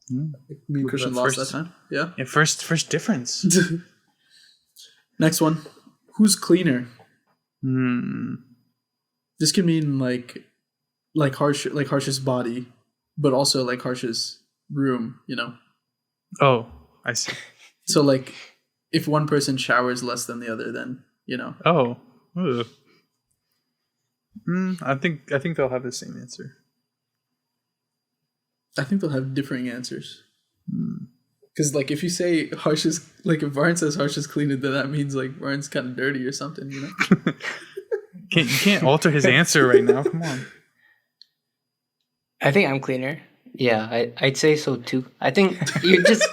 Me and Christian lost that time. Yeah. Yeah. First difference. Next one. Who's cleaner? This could mean Harsha's body, but also Harsha's room. Oh, I see. So if one person showers less than the other, then Oh. Ugh. I think they'll have the same answer. I think they'll have differing answers. Because if you say Harsha's if Varun says Harsha's cleaner, then that means Varun's kind of dirty or something, You can't alter his answer right now. Come on. I think I'm cleaner. Yeah, I'd say so too. I think you just...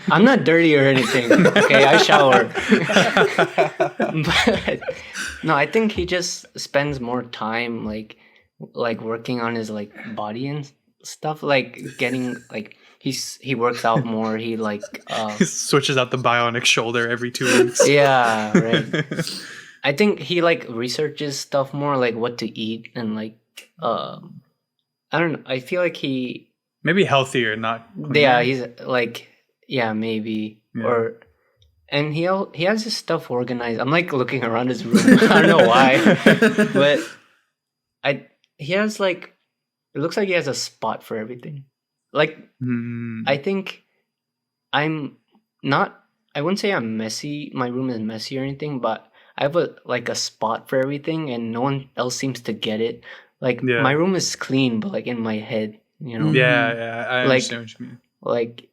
I'm not dirty or anything. Okay, I shower. No, I think he just spends more time like working on his like body and stuff, like getting like he works out more. He like He switches out the bionic shoulder every 2 weeks. yeah, right. I think he like researches stuff more, like what to eat and like I don't know. I feel like he maybe healthier, not cleaner. yeah, he's like yeah, maybe or and he has his stuff organized. I'm like looking around his room. I don't know why, but he has like it looks like he has a spot for everything. Like I think I'm not. I wouldn't say I'm messy. My room is messy or anything, but I have a spot for everything, and no one else seems to get it. Like my room is clean, but like in my head, you know. Yeah, I understand what you mean. Like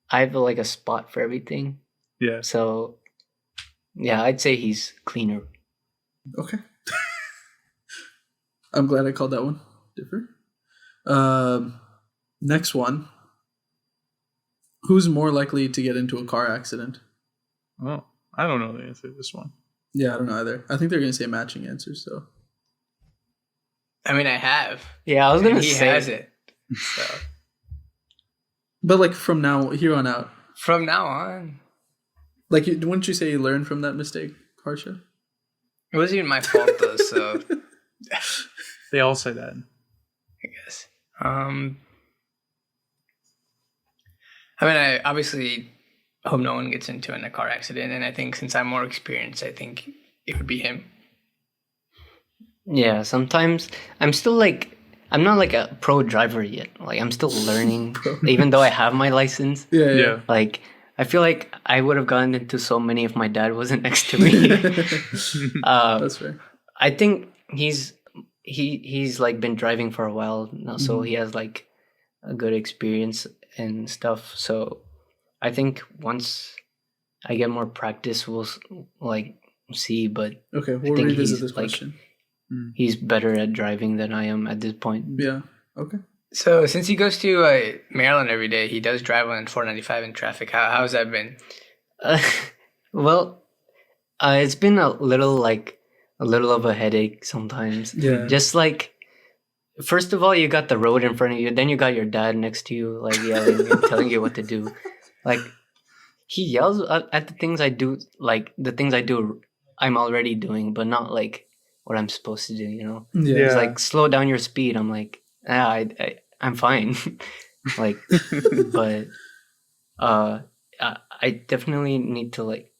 I have like a spot for everything. Yeah. So yeah, I'd say he's cleaner. Okay. I'm glad I called that one different. Next one. Who's more likely to get into a car accident? Oh, I don't know the answer to this one. Yeah, I don't know either. I think they're going to say matching answers, so. I mean, I have. Yeah, I was going to say. He has it. So. But like from now, here on out. From now on. Like, wouldn't you say you learned from that mistake, Harsha? It wasn't even my fault, though, so. They all say that. I guess. I mean, I obviously hope no one gets into a car accident, and I think since I'm more experienced, I think it would be him. Yeah, sometimes I'm still like, I'm not like a pro driver yet. Like, I'm still learning, even though I have my license. Yeah. Like, I feel like I would have gotten into so many if my dad wasn't next to me. That's fair. I think he's like been driving for a while now, so he has like a good experience and stuff. So I think once I get more practice, we'll like see. But okay, we'll revisit this question. He's better at driving than I am at this point. Yeah. Okay. So since he goes to Maryland every day, he does drive on 495 in traffic. How's that been? Well, it's been a little of a headache sometimes. Yeah. Just like, first of all, you got the road in front of you. Then you got your dad next to you, like yelling and telling you what to do. Like, he yells at the things I do, like the things I do, I'm already doing, but not like what I'm supposed to do, you know? Yeah. He's like, slow down your speed. I'm like, I'm fine. Like, but I definitely need to like,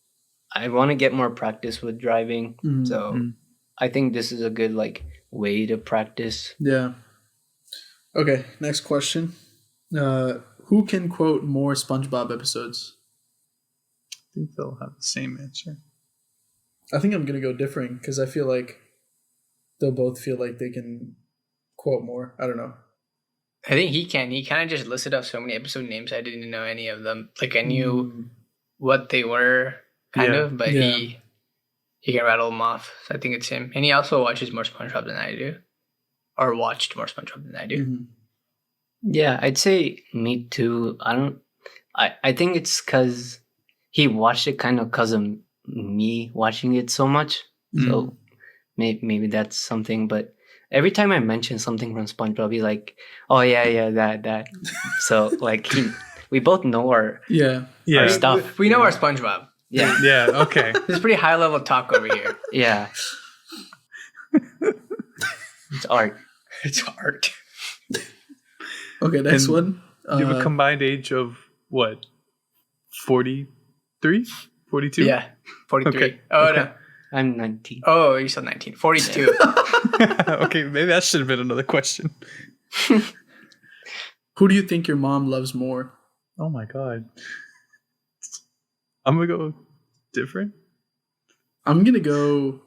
I want to get more practice with driving. So I think this is a good like way to practice. Yeah. Okay, next question. Who can quote more SpongeBob episodes? I think they'll have the same answer. I think I'm going to go differing because I feel like they'll both feel like they can quote more. I don't know. I think he can. He kind of just listed off so many episode names. I didn't know any of them. Like I knew what they were kind of, but he can rattle them off. So I think it's him. And he also watches more SpongeBob than I do. Or watched more SpongeBob than I do. Yeah, I'd say me too. I think it's because he watched it kind of because of me watching it so much. So maybe that's something. But every time I mention something from SpongeBob, he's like, "Oh yeah, that." So like we both know our stuff. We know our SpongeBob. Yeah. Yeah. Okay. There's pretty high level talk over here. Yeah. It's art. It's art. Okay, next one. You have a combined age of what? 43? 42? Yeah. 43. Okay. Oh, okay. no. I'm 19. Oh, you're still 19. 42. Okay, maybe that should have been another question. Who do you think your mom loves more? Oh my god. I'm going to go different. I'm going to go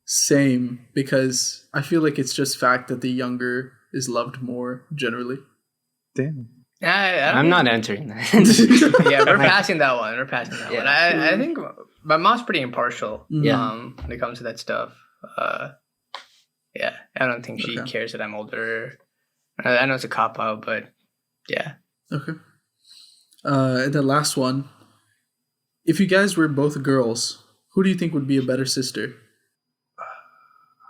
same because I feel like it's just fact that the younger is loved more generally. Damn. I'm not answering that. Yeah, we're passing that one. One. I think my mom's pretty impartial when it comes to that stuff. Yeah, I don't think she cares that I'm older. I know it's a cop-out, but yeah. Okay. And the last one. If you guys were both girls, who do you think would be a better sister?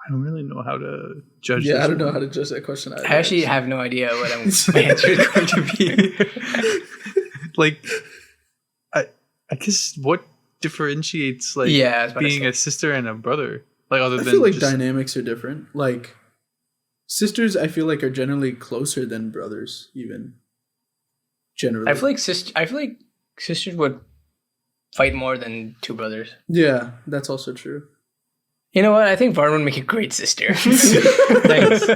I don't really know how to judge. Yeah, I don't know how to judge that question either. I actually have no idea what my answer is going to be. Like, I guess what differentiates like being a sister and a brother? Like, other than I feel like dynamics are different. Like, sisters, I feel like are generally closer than brothers, even generally. I feel like sisters would fight more than two brothers. Yeah, that's also true. You know what? I think Varun would make a great sister. Thanks.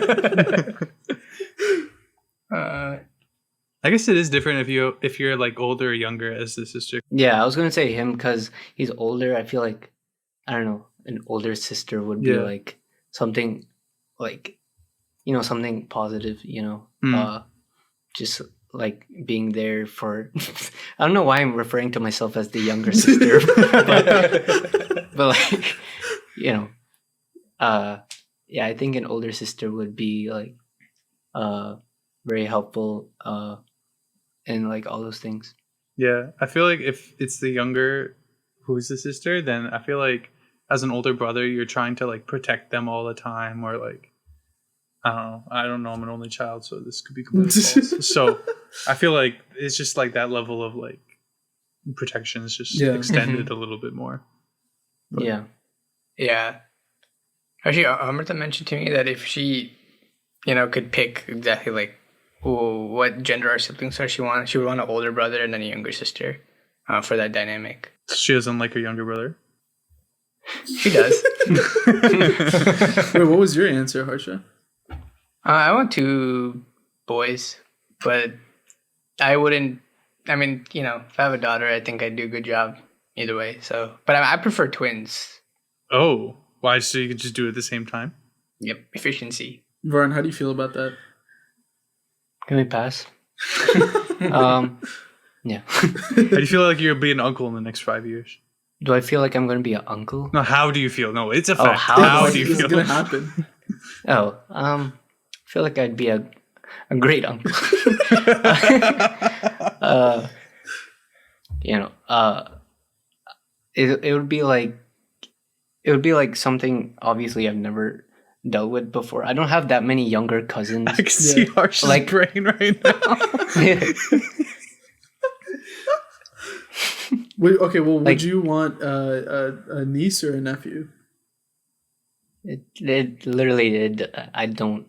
I guess it is different if you're like older or younger as the sister. Yeah, I was gonna say him because he's older. I feel like, I don't know, an older sister would be like something like, something positive. Just like being there for. I don't know why I'm referring to myself as the younger sister, but like, yeah, I think an older sister would be like, very helpful, and like all those things. Yeah, I feel like if it's the younger who's the sister, then I feel like as an older brother, you're trying to like protect them all the time, or like, I don't know. I'm an only child, so this could be completely false. So I feel like it's just like that level of like protection is just extended a little bit more. But, yeah. Actually, Amrita mentioned to me that if she, could pick exactly like what gender our siblings are, she would want an older brother and then a younger sister, for that dynamic. She doesn't like her younger brother. She does. Wait, what was your answer, Harsha? I want 2 boys, but I wouldn't. I mean, if I have a daughter, I think I'd do a good job either way. So, but I prefer twins. Oh, why? So you can just do it at the same time? Yep, efficiency. Varun, how do you feel about that? Can we pass? Yeah. How do you feel like you'll be an uncle in the next 5 years? Do I feel like I'm going to be an uncle? No, how do you feel? No, it's a fact. How do you feel? It's going to happen. I feel like I'd be a great uncle. It would be like something obviously I've never dealt with before. I don't have that many younger cousins. I can see Harsha's brain right now. Wait, okay, well, would you want a niece or a nephew? It literally I don't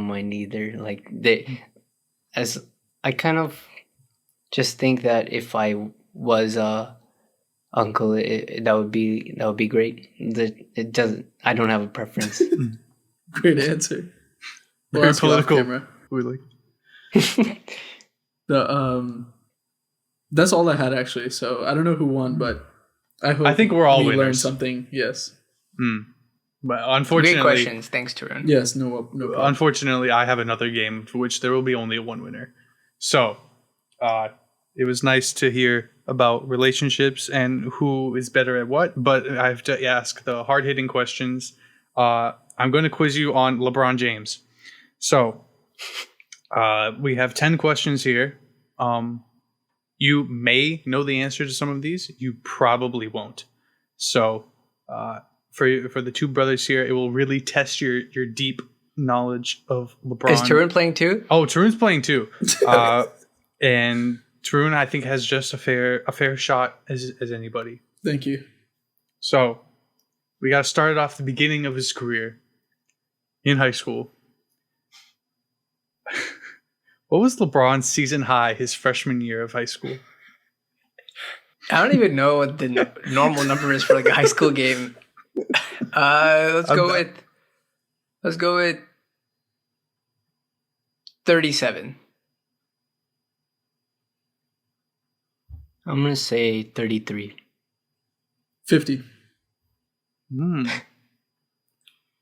mind either. Like I kind of just think that if I was a uncle, that would be great. It doesn't. I don't have a preference. Great answer. Very political. We like. That's all I had actually. So I don't know who won, but I think we're all winners. Learned something. Yes. But unfortunately, great questions. Thanks, Tyrone. Yes. No problem. Unfortunately, I have another game for which there will be only one winner. So, it was nice to hear about relationships and who is better at what. But I have to ask the hard-hitting questions. I'm going to quiz you on LeBron James. So, we have 10 questions here. You may know the answer to some of these. You probably won't. So, for the 2 brothers here, it will really test your deep knowledge of LeBron. Is Tyrone playing too? Oh, Tyrone's playing too. And Tyrone, I think, has just a fair shot as anybody. Thank you. So, we got to start it off the beginning of his career in high school. What was LeBron's season high his freshman year of high school? I don't even know what the normal number is for like a high school game. Let's go with 37. I'm gonna say 33. 50.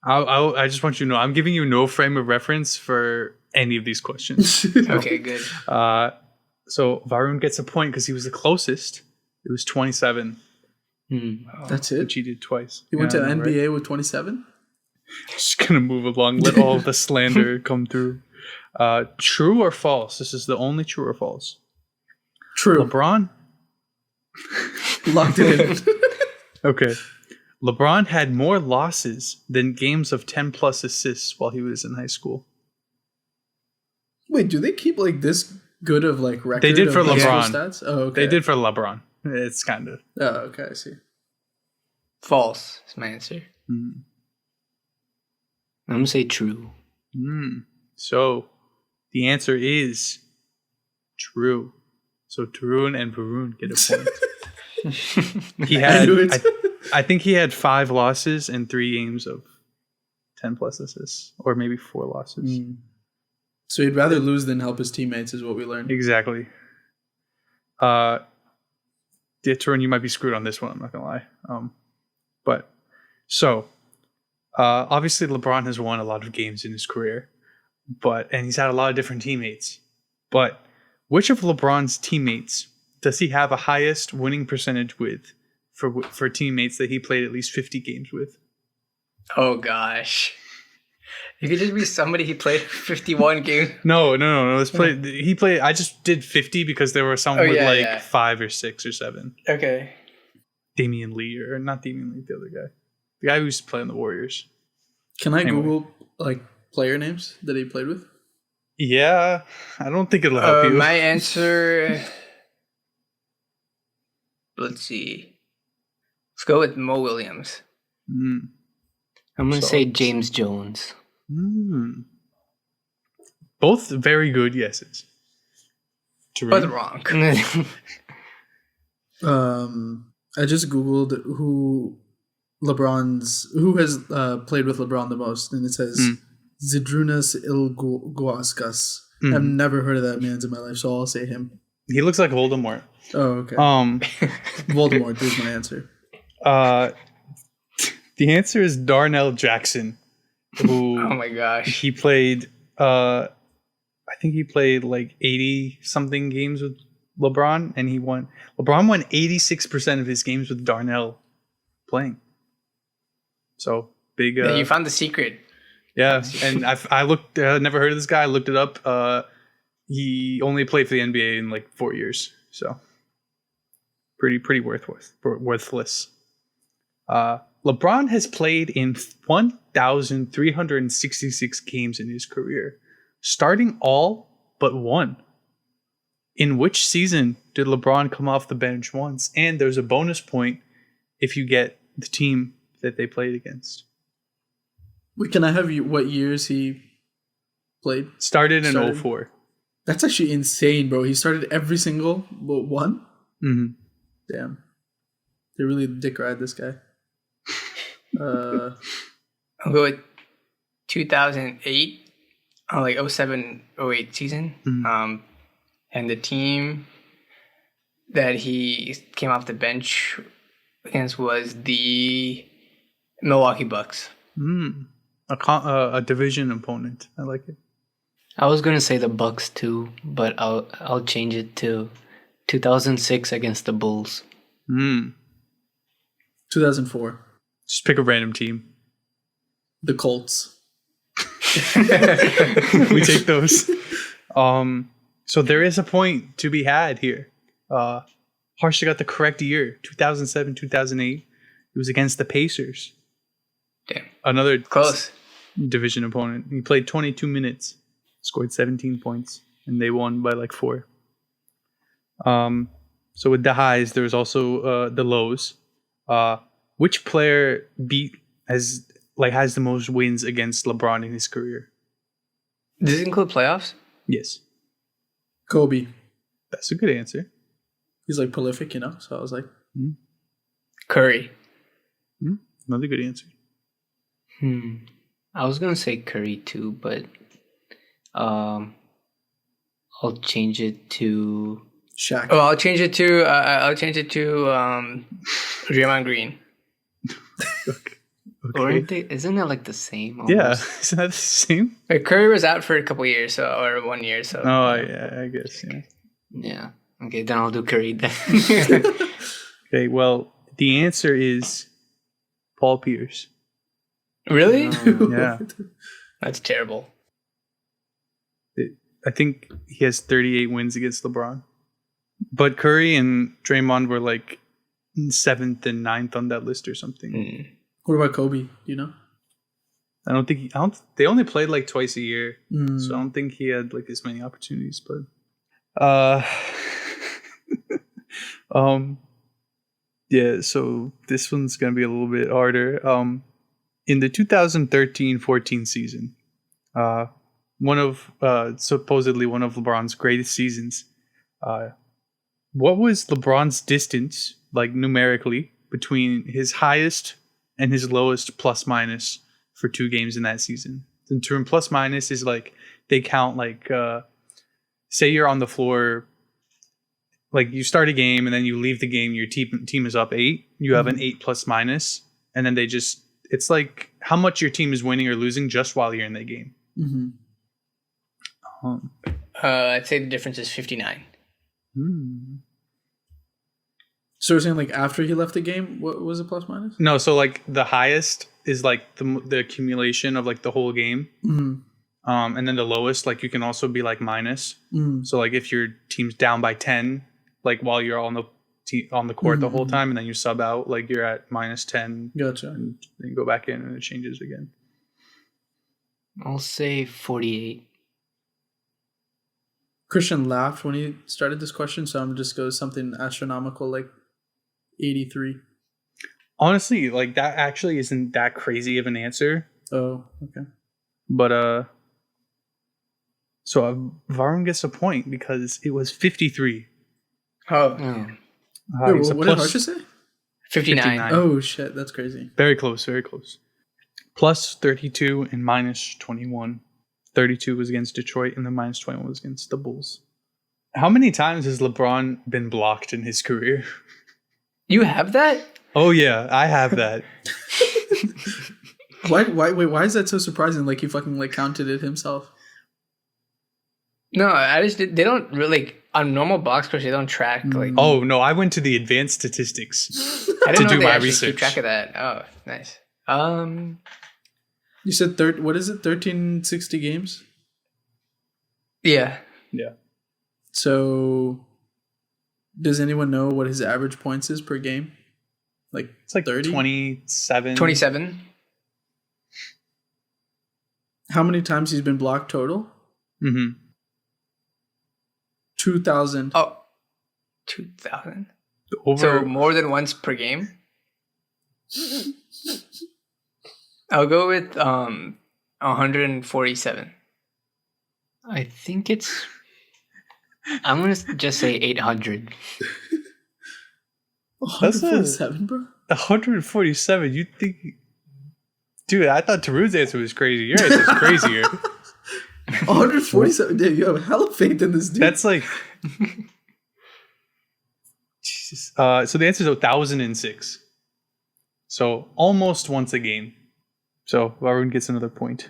I just want you to know I'm giving you no frame of reference for any of these questions. Okay, good. So Varun gets a point because he was the closest. It was 27. That's it. Which he did twice. He went to NBA with 27. Just gonna move along. Let all the slander come through. True or false? This is the only true or false. True. LeBron locked it in. Okay. LeBron had more losses than games of 10 plus assists while he was in high school. Wait, do they keep like this good of like record? They did for of, like, LeBron. Stats? Oh, okay. They did for LeBron. It's kind of. Oh, okay. I see. False is my answer. I'm going to say true. So the answer is true. So Tyrone and Varun get a point. He had, I think he had 5 losses and 3 games of 10 plus assists, or maybe 4 losses. So he'd rather lose than help his teammates, is what we learned. Exactly. Tyrone, you might be screwed on this one. I'm not gonna lie. Obviously LeBron has won a lot of games in his career, and he's had a lot of different teammates. But which of LeBron's teammates does he have a highest winning percentage with for teammates that he played at least 50 games with? Oh gosh. It could just be somebody he played 51 games. No. Let's play. He played. I just did 50 because there were some with 5 or 6 or 7. Okay. Damian Lee, or not Damian Lee, the other guy. The guy who used to play on the Warriors. Can I Google like player names that he played with? Yeah, I don't think it'll help you. My answer. Let's see. Let's go with Mo Williams. I'm going to say James Jones. Both very good yeses. But wrong. I just Googled who has played with LeBron the most, and it says Zydrunas Ilgauskas. I've never heard of that man in my life, so I'll say him. He looks like Voldemort. Oh, okay. Voldemort is my answer. The answer is Darnell Jackson. Who oh my gosh. He played I think he played like 80 something games with LeBron, and LeBron won 86% of his games with Darnell playing. So big you found the secret. Yeah, and I looked never heard of this guy. I looked it up. He only played for the NBA in like 4 years. So pretty worthless. LeBron has played in 1,366 games in his career, starting all but one. In which season did LeBron come off the bench once? And there's a bonus point if you get the team that they played against. Wait, can I have what years he played? Started in 2004. That's actually insane, bro. He started every single one? Mm-hmm. Damn. They really dick ride this guy. I'll go with 2008, like 07-08 season. Mm-hmm. And the team that he came off the bench against was the Milwaukee Bucks. A division opponent. I like it. I was gonna say the Bucks too, but I'll change it to 2006 against the Bulls. 2004. Just pick a random team. The Colts. We take those. So there is a point to be had here. Harsha got the correct year, 2007, 2008. It was against the Pacers. Damn. Another close division opponent. He played 22 minutes, scored 17 points, and they won by like 4. So with the highs, there's also the lows. Which player has the most wins against LeBron in his career? Does it include playoffs? Yes. Kobe. That's a good answer. He's like prolific, so I was like... Curry. Another good answer. I was going to say Curry too, but I'll change it to... Shaq. Oh, I'll change it to Draymond Green. Okay. Isn't it like the same? Almost? Yeah, isn't that the same? Wait, Curry was out for a couple years, or 1 year. So. Oh yeah, I guess yeah. Yeah. Okay, then I'll do Curry then. Okay, well, the answer is Paul Pierce. Really? Yeah. That's terrible. I think he has 38 wins against LeBron. But Curry and Draymond were like 7th and 9th on that list or something. What about Kobe? Do you know? I don't think they only played like twice a year, so I don't think he had like as many opportunities. But yeah. So this one's gonna be a little bit harder. In the 2013-14 season, one of supposedly one of LeBron's greatest seasons. What was LeBron's distance, like numerically, between his highest and his lowest plus minus for 2 games in that season? The term plus minus is like they count like say you're on the floor, like you start a game and then you leave the game, your team is up 8, you have an 8 plus minus, and then it's like how much your team is winning or losing just while you're in the game. I'd say the difference is 59. So we're saying like after he left the game, what was it plus minus? No, so like the highest is like the accumulation of like the whole game. And then the lowest, like you can also be like minus. So like if your team's down by 10, like while you're on the court the whole time, and then you sub out, like you're at minus 10. Gotcha. And then you go back in and it changes again. I'll say 48. Christian laughed when he started this question, so I'm just go something astronomical like 83. Honestly, like that actually isn't that crazy of an answer. Oh, okay. But so Varun gets a point because it was 53. Oh. Wait, what did Harsha say? 59. Oh shit, that's crazy. Very close, very close. Plus 32 and minus 21. 32 was against Detroit, and the minus 21 was against the Bulls. How many times has LeBron been blocked in his career? You have that? Oh yeah, I have that. Why is that so surprising? Like he fucking like counted it himself. No, they don't really on normal box scores. They don't track like. Oh no, I went to the advanced statistics I didn't to know do they my actually research. keep track of that. Oh, nice. You said what is it? 1360 games. Yeah. Yeah. So, does anyone know what his average points is per game? Like It's like 30? 27. 27. How many times he's been blocked total? 2,000. Oh, 2,000. Over. So more than once per game. I'll go with 147. I think it's. I'm gonna just say 800. 147, bro. 147. You think? Dude, I thought Taru's answer was crazy. Your answer is crazier. 147. Dude, you have hella faith in this dude. That's like. Jesus. So the answer is 1,006. So almost once a game. So Varun gets another point.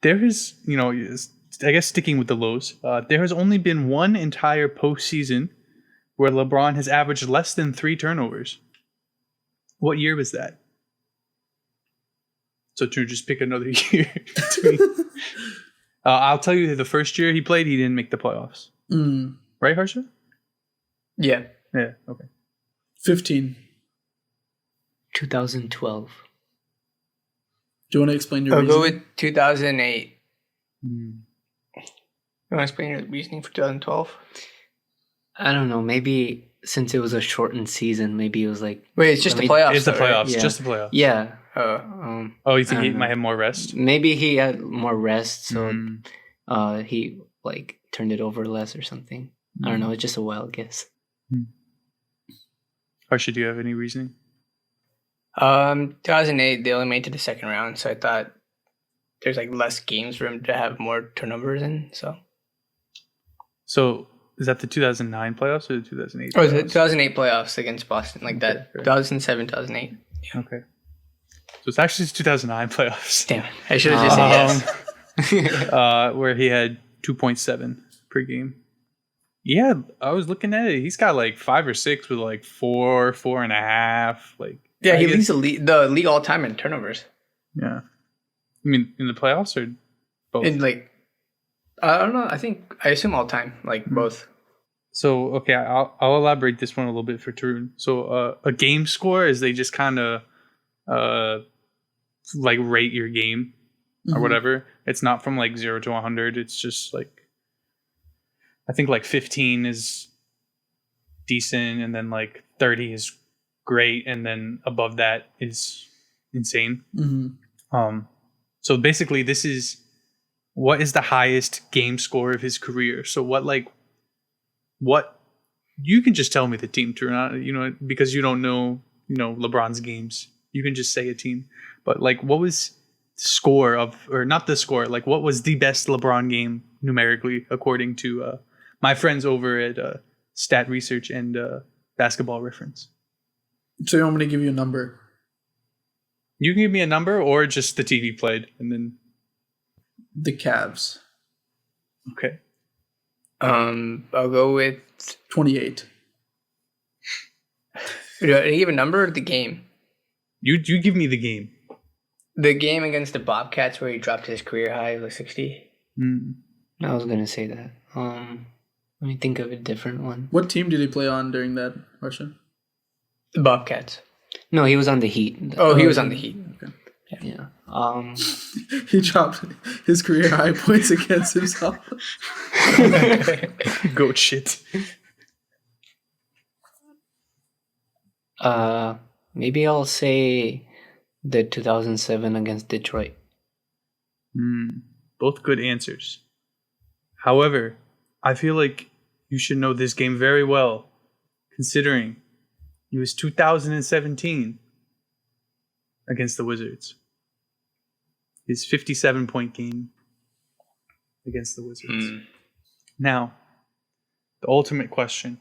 There is, I guess sticking with the lows, there has only been one entire postseason where LeBron has averaged less than 3 turnovers. What year was that? So to just pick another year. I'll tell you the first year he played, he didn't make the playoffs. Right, Harsha? Yeah. Yeah, okay. 15. 2012. Do you want to explain your I'll reason? go with 2008. You want to explain your reasoning for 2012? I don't know. Maybe since it was a shortened season, maybe it was like. Wait, it's just the playoffs. It's the though, right? playoffs. Yeah. Just the playoffs. Yeah. Oh, you think he might have more rest? Maybe he had more rest, so he like turned it over less or something. I don't know. It's just a wild guess. Harsha, do you have any reasoning? 2008, they only made it to the second round, so I thought there's like less games for him to have more turnovers in. So is that the 2009 playoffs or the 2008? Oh, the 2008 playoffs against Boston, like that. Okay. 2007, 2008. Yeah. Okay. So it's actually 2009 playoffs. Damn, I should have just said yes. Where he had 2.7 per game. Yeah, I was looking at it. He's got like 5 or 6 with like 4, 4.5. Like yeah, he leads the league all time in turnovers. Yeah. I mean, in the playoffs or both? And like, I don't know. I assume all time, like both. So okay, I'll elaborate this one a little bit for Tyrone. So a game score is they just kind of like rate your game or whatever. It's not from like 0 to 100. It's just like, I think like 15 is decent, and then like 30 is great, and then above that is insane. So basically, this is what is the highest game score of his career. So what you can just tell me the team, Tyrone, because you don't know, LeBron's games. You can just say a team. But like, what was the score of, or not the score, like what was the best LeBron game numerically according to my friends over at Stat Research and Basketball Reference? So you want me to give you a number? You can give me a number or just the TV played, and then the Cavs. Okay. I'll go with 28. Do I give a number or the game? You give me the game. The game against the Bobcats where he dropped his career high of like 60. I was gonna say that. Let me think of a different one. What team did he play on during that, Russia? The Bobcats. No, he was on the Heat. Oh, he was on the Heat. Okay. Yeah. He dropped his career high points against himself. Goat shit. Maybe I'll say the 2007 against Detroit. Both good answers. However, I feel like you should know this game very well, considering it was 2017 against the Wizards. His 57-point game against the Wizards. Now, the ultimate question.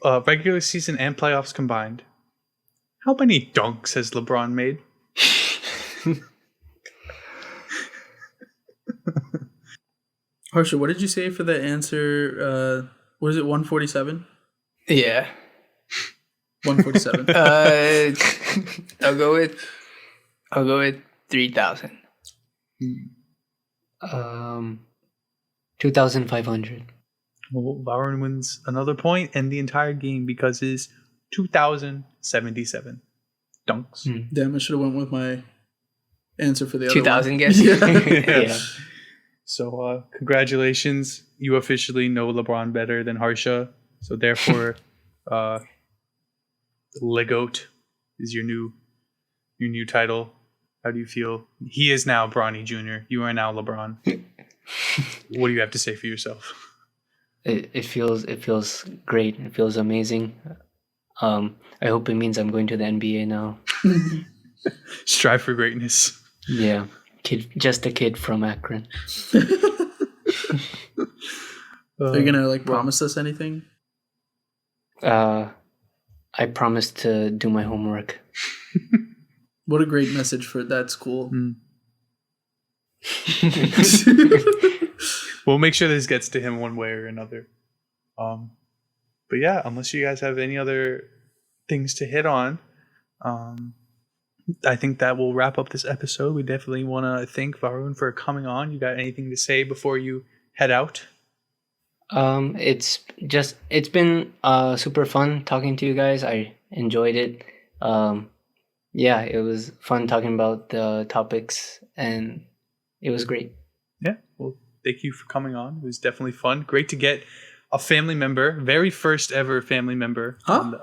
Regular season and playoffs combined, how many dunks has LeBron made? Harsha, what did you say for the answer? What is it, 147? Yeah. 147. I'll go with 3,000. 2,500. Well, Byron wins another point and the entire game because his 2,077 dunks. Damn, I should have went with my answer for the other 2,000 one. guess. Yeah. So congratulations, you officially know LeBron better than Harsha. So therefore, Legoat is your new title. How do you feel? He is now Bronny Jr. You are now LeBron. What do you have to say for yourself? It feels great. It feels amazing. I hope it means I'm going to the NBA now. Strive for greatness. Yeah, just a kid from Akron. Are you gonna promise us anything? I promised to do my homework. What a great message for that school. We'll make sure this gets to him one way or another. But yeah, unless you guys have any other things to hit on, I think that will wrap up this episode. We definitely want to thank Varun for coming on. You got anything to say before you head out? It's been super fun talking to you guys. I enjoyed it. Yeah, it was fun talking about the topics, and it was great. Yeah, well, thank you for coming on. It was definitely fun. Great to get a family member, very first ever family member on the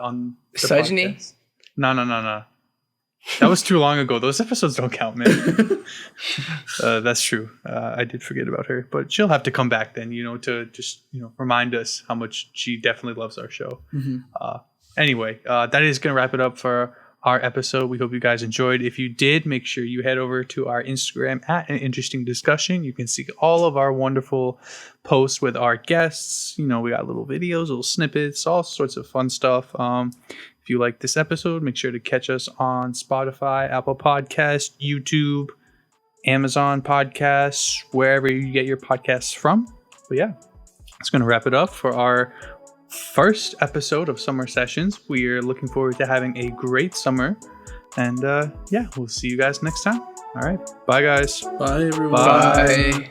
Sajni? podcast. No. That was too long ago. Those episodes don't count, man. That's true. I did forget about her, but she'll have to come back then, to just, remind us how much she definitely loves our show. Anyway, that is going to wrap it up for our episode. We hope you guys enjoyed. If you did, make sure you head over to our Instagram at An Interesting Discussion. You can see all of our wonderful posts with our guests. We got little videos, little snippets, all sorts of fun stuff. If you like this episode, make sure to catch us on Spotify, Apple Podcasts, YouTube, Amazon Podcasts, wherever you get your podcasts from. But yeah, it's going to wrap it up for our first episode of Summer Sessions. We are looking forward to having a great summer. And yeah, we'll see you guys next time. All right. Bye, guys. Bye, everyone. Bye.